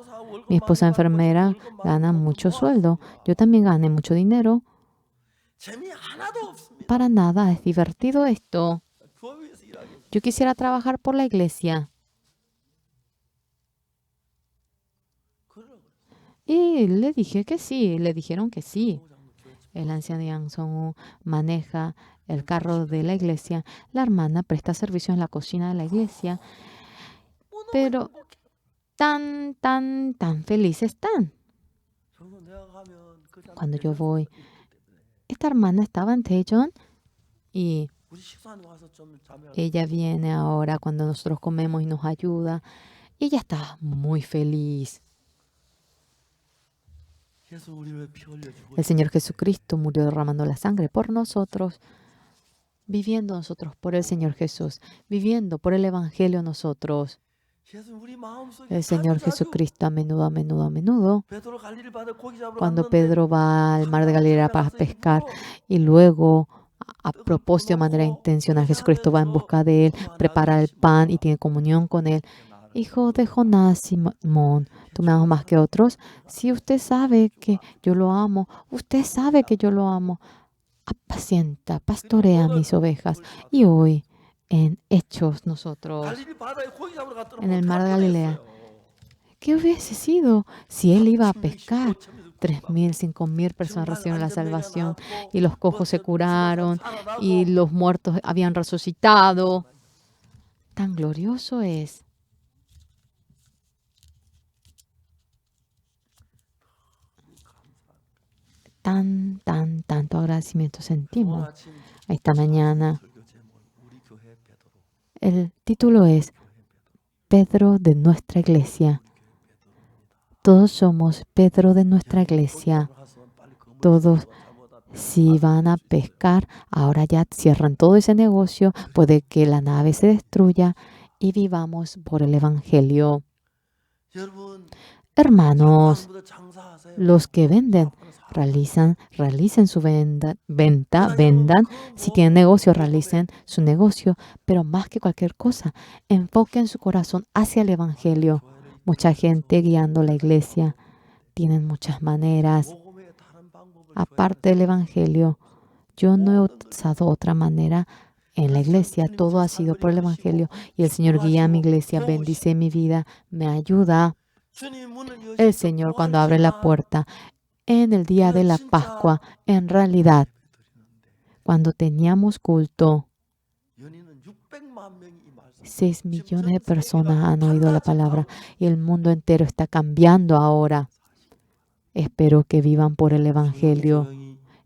mi esposa enfermera gana mucho sueldo, yo también gané mucho dinero. Para nada es divertido esto. Yo quisiera trabajar por la iglesia. Y le dije que sí, le dijeron que sí. El anciano Yang Song-woo maneja el carro de la iglesia. La hermana presta servicio en la cocina de la iglesia. Pero tan felices están. Cuando yo voy, esta hermana estaba en Daejeon y ella viene ahora cuando nosotros comemos y nos ayuda. Y ella está muy feliz. El Señor Jesucristo murió derramando la sangre por nosotros, viviendo nosotros por el Señor Jesús, viviendo por el Evangelio nosotros. El Señor Jesucristo a menudo, cuando Pedro va al mar de Galilea para pescar y luego a propósito de manera intencional Jesucristo va en busca de él, prepara el pan y tiene comunión con él. Hijo de Jonás, Simón, ¿tú me amas más que otros? Si usted sabe que yo lo amo, usted sabe que yo lo amo. Apacienta, pastorea mis ovejas. Y hoy, en Hechos, nosotros, en el mar de Galilea, ¿qué hubiese sido si él iba a pescar? 3,000, 5,000 personas recibieron la salvación y los cojos se curaron y los muertos habían resucitado. Tan glorioso es. Tanto agradecimiento sentimos esta mañana. El título es Pedro de nuestra iglesia. Todos somos Pedro de nuestra iglesia. Todos, si van a pescar, ahora ya cierran todo ese negocio, puede que la nave se destruya y vivamos por el Evangelio. Hermanos, los que venden, realicen su vendan. Si tienen negocio, realicen su negocio. Pero más que cualquier cosa, enfoquen su corazón hacia el Evangelio. Mucha gente guiando la iglesia. Tienen muchas maneras. Aparte del Evangelio, yo no he usado otra manera en la iglesia. Todo ha sido por el Evangelio. Y el Señor guía a mi iglesia, bendice mi vida, me ayuda. El Señor cuando abre la puerta en el día de la Pascua, en realidad, cuando teníamos culto, 6 millones de personas han oído la palabra y el mundo entero está cambiando ahora. Espero que vivan por el Evangelio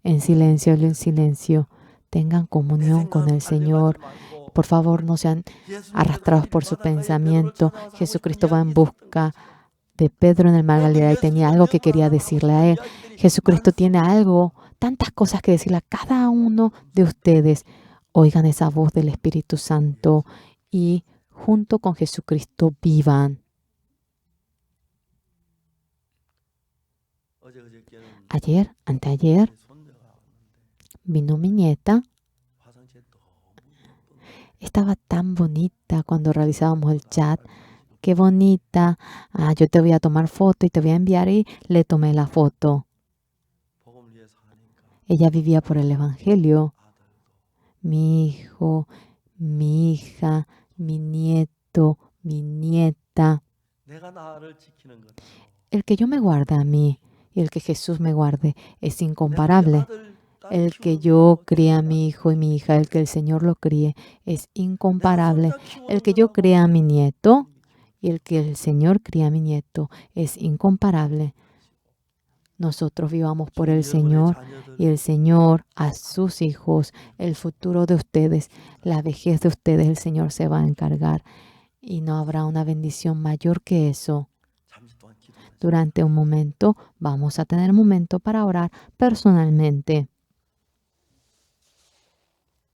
en silencio. Tengan comunión con el Señor. Por favor, no sean arrastrados por su pensamiento. Jesucristo va en busca de Pedro en el mar de Galilea y tenía algo que quería decirle a él. Jesucristo tiene algo, tantas cosas que decirle a cada uno de ustedes. Oigan esa voz del Espíritu Santo y junto con Jesucristo vivan. Ayer, anteayer, vino mi nieta. Estaba tan bonita cuando realizábamos el chat. Qué bonita. Yo te voy a tomar foto y te voy a enviar, y le tomé la foto. Ella vivía por el Evangelio. Mi hijo, mi hija, mi nieto, mi nieta. El que yo me guarde a mí y el que Jesús me guarde es incomparable. El que yo críe a mi hijo y mi hija, el que el Señor lo críe, es incomparable. El que yo críe a mi nieto y el que el Señor cría a mi nieto es incomparable. Nosotros vivamos por el Señor y el Señor a sus hijos, el futuro de ustedes, la vejez de ustedes, el Señor se va a encargar. Y no habrá una bendición mayor que eso. Durante un momento vamos a tener un momento para orar personalmente.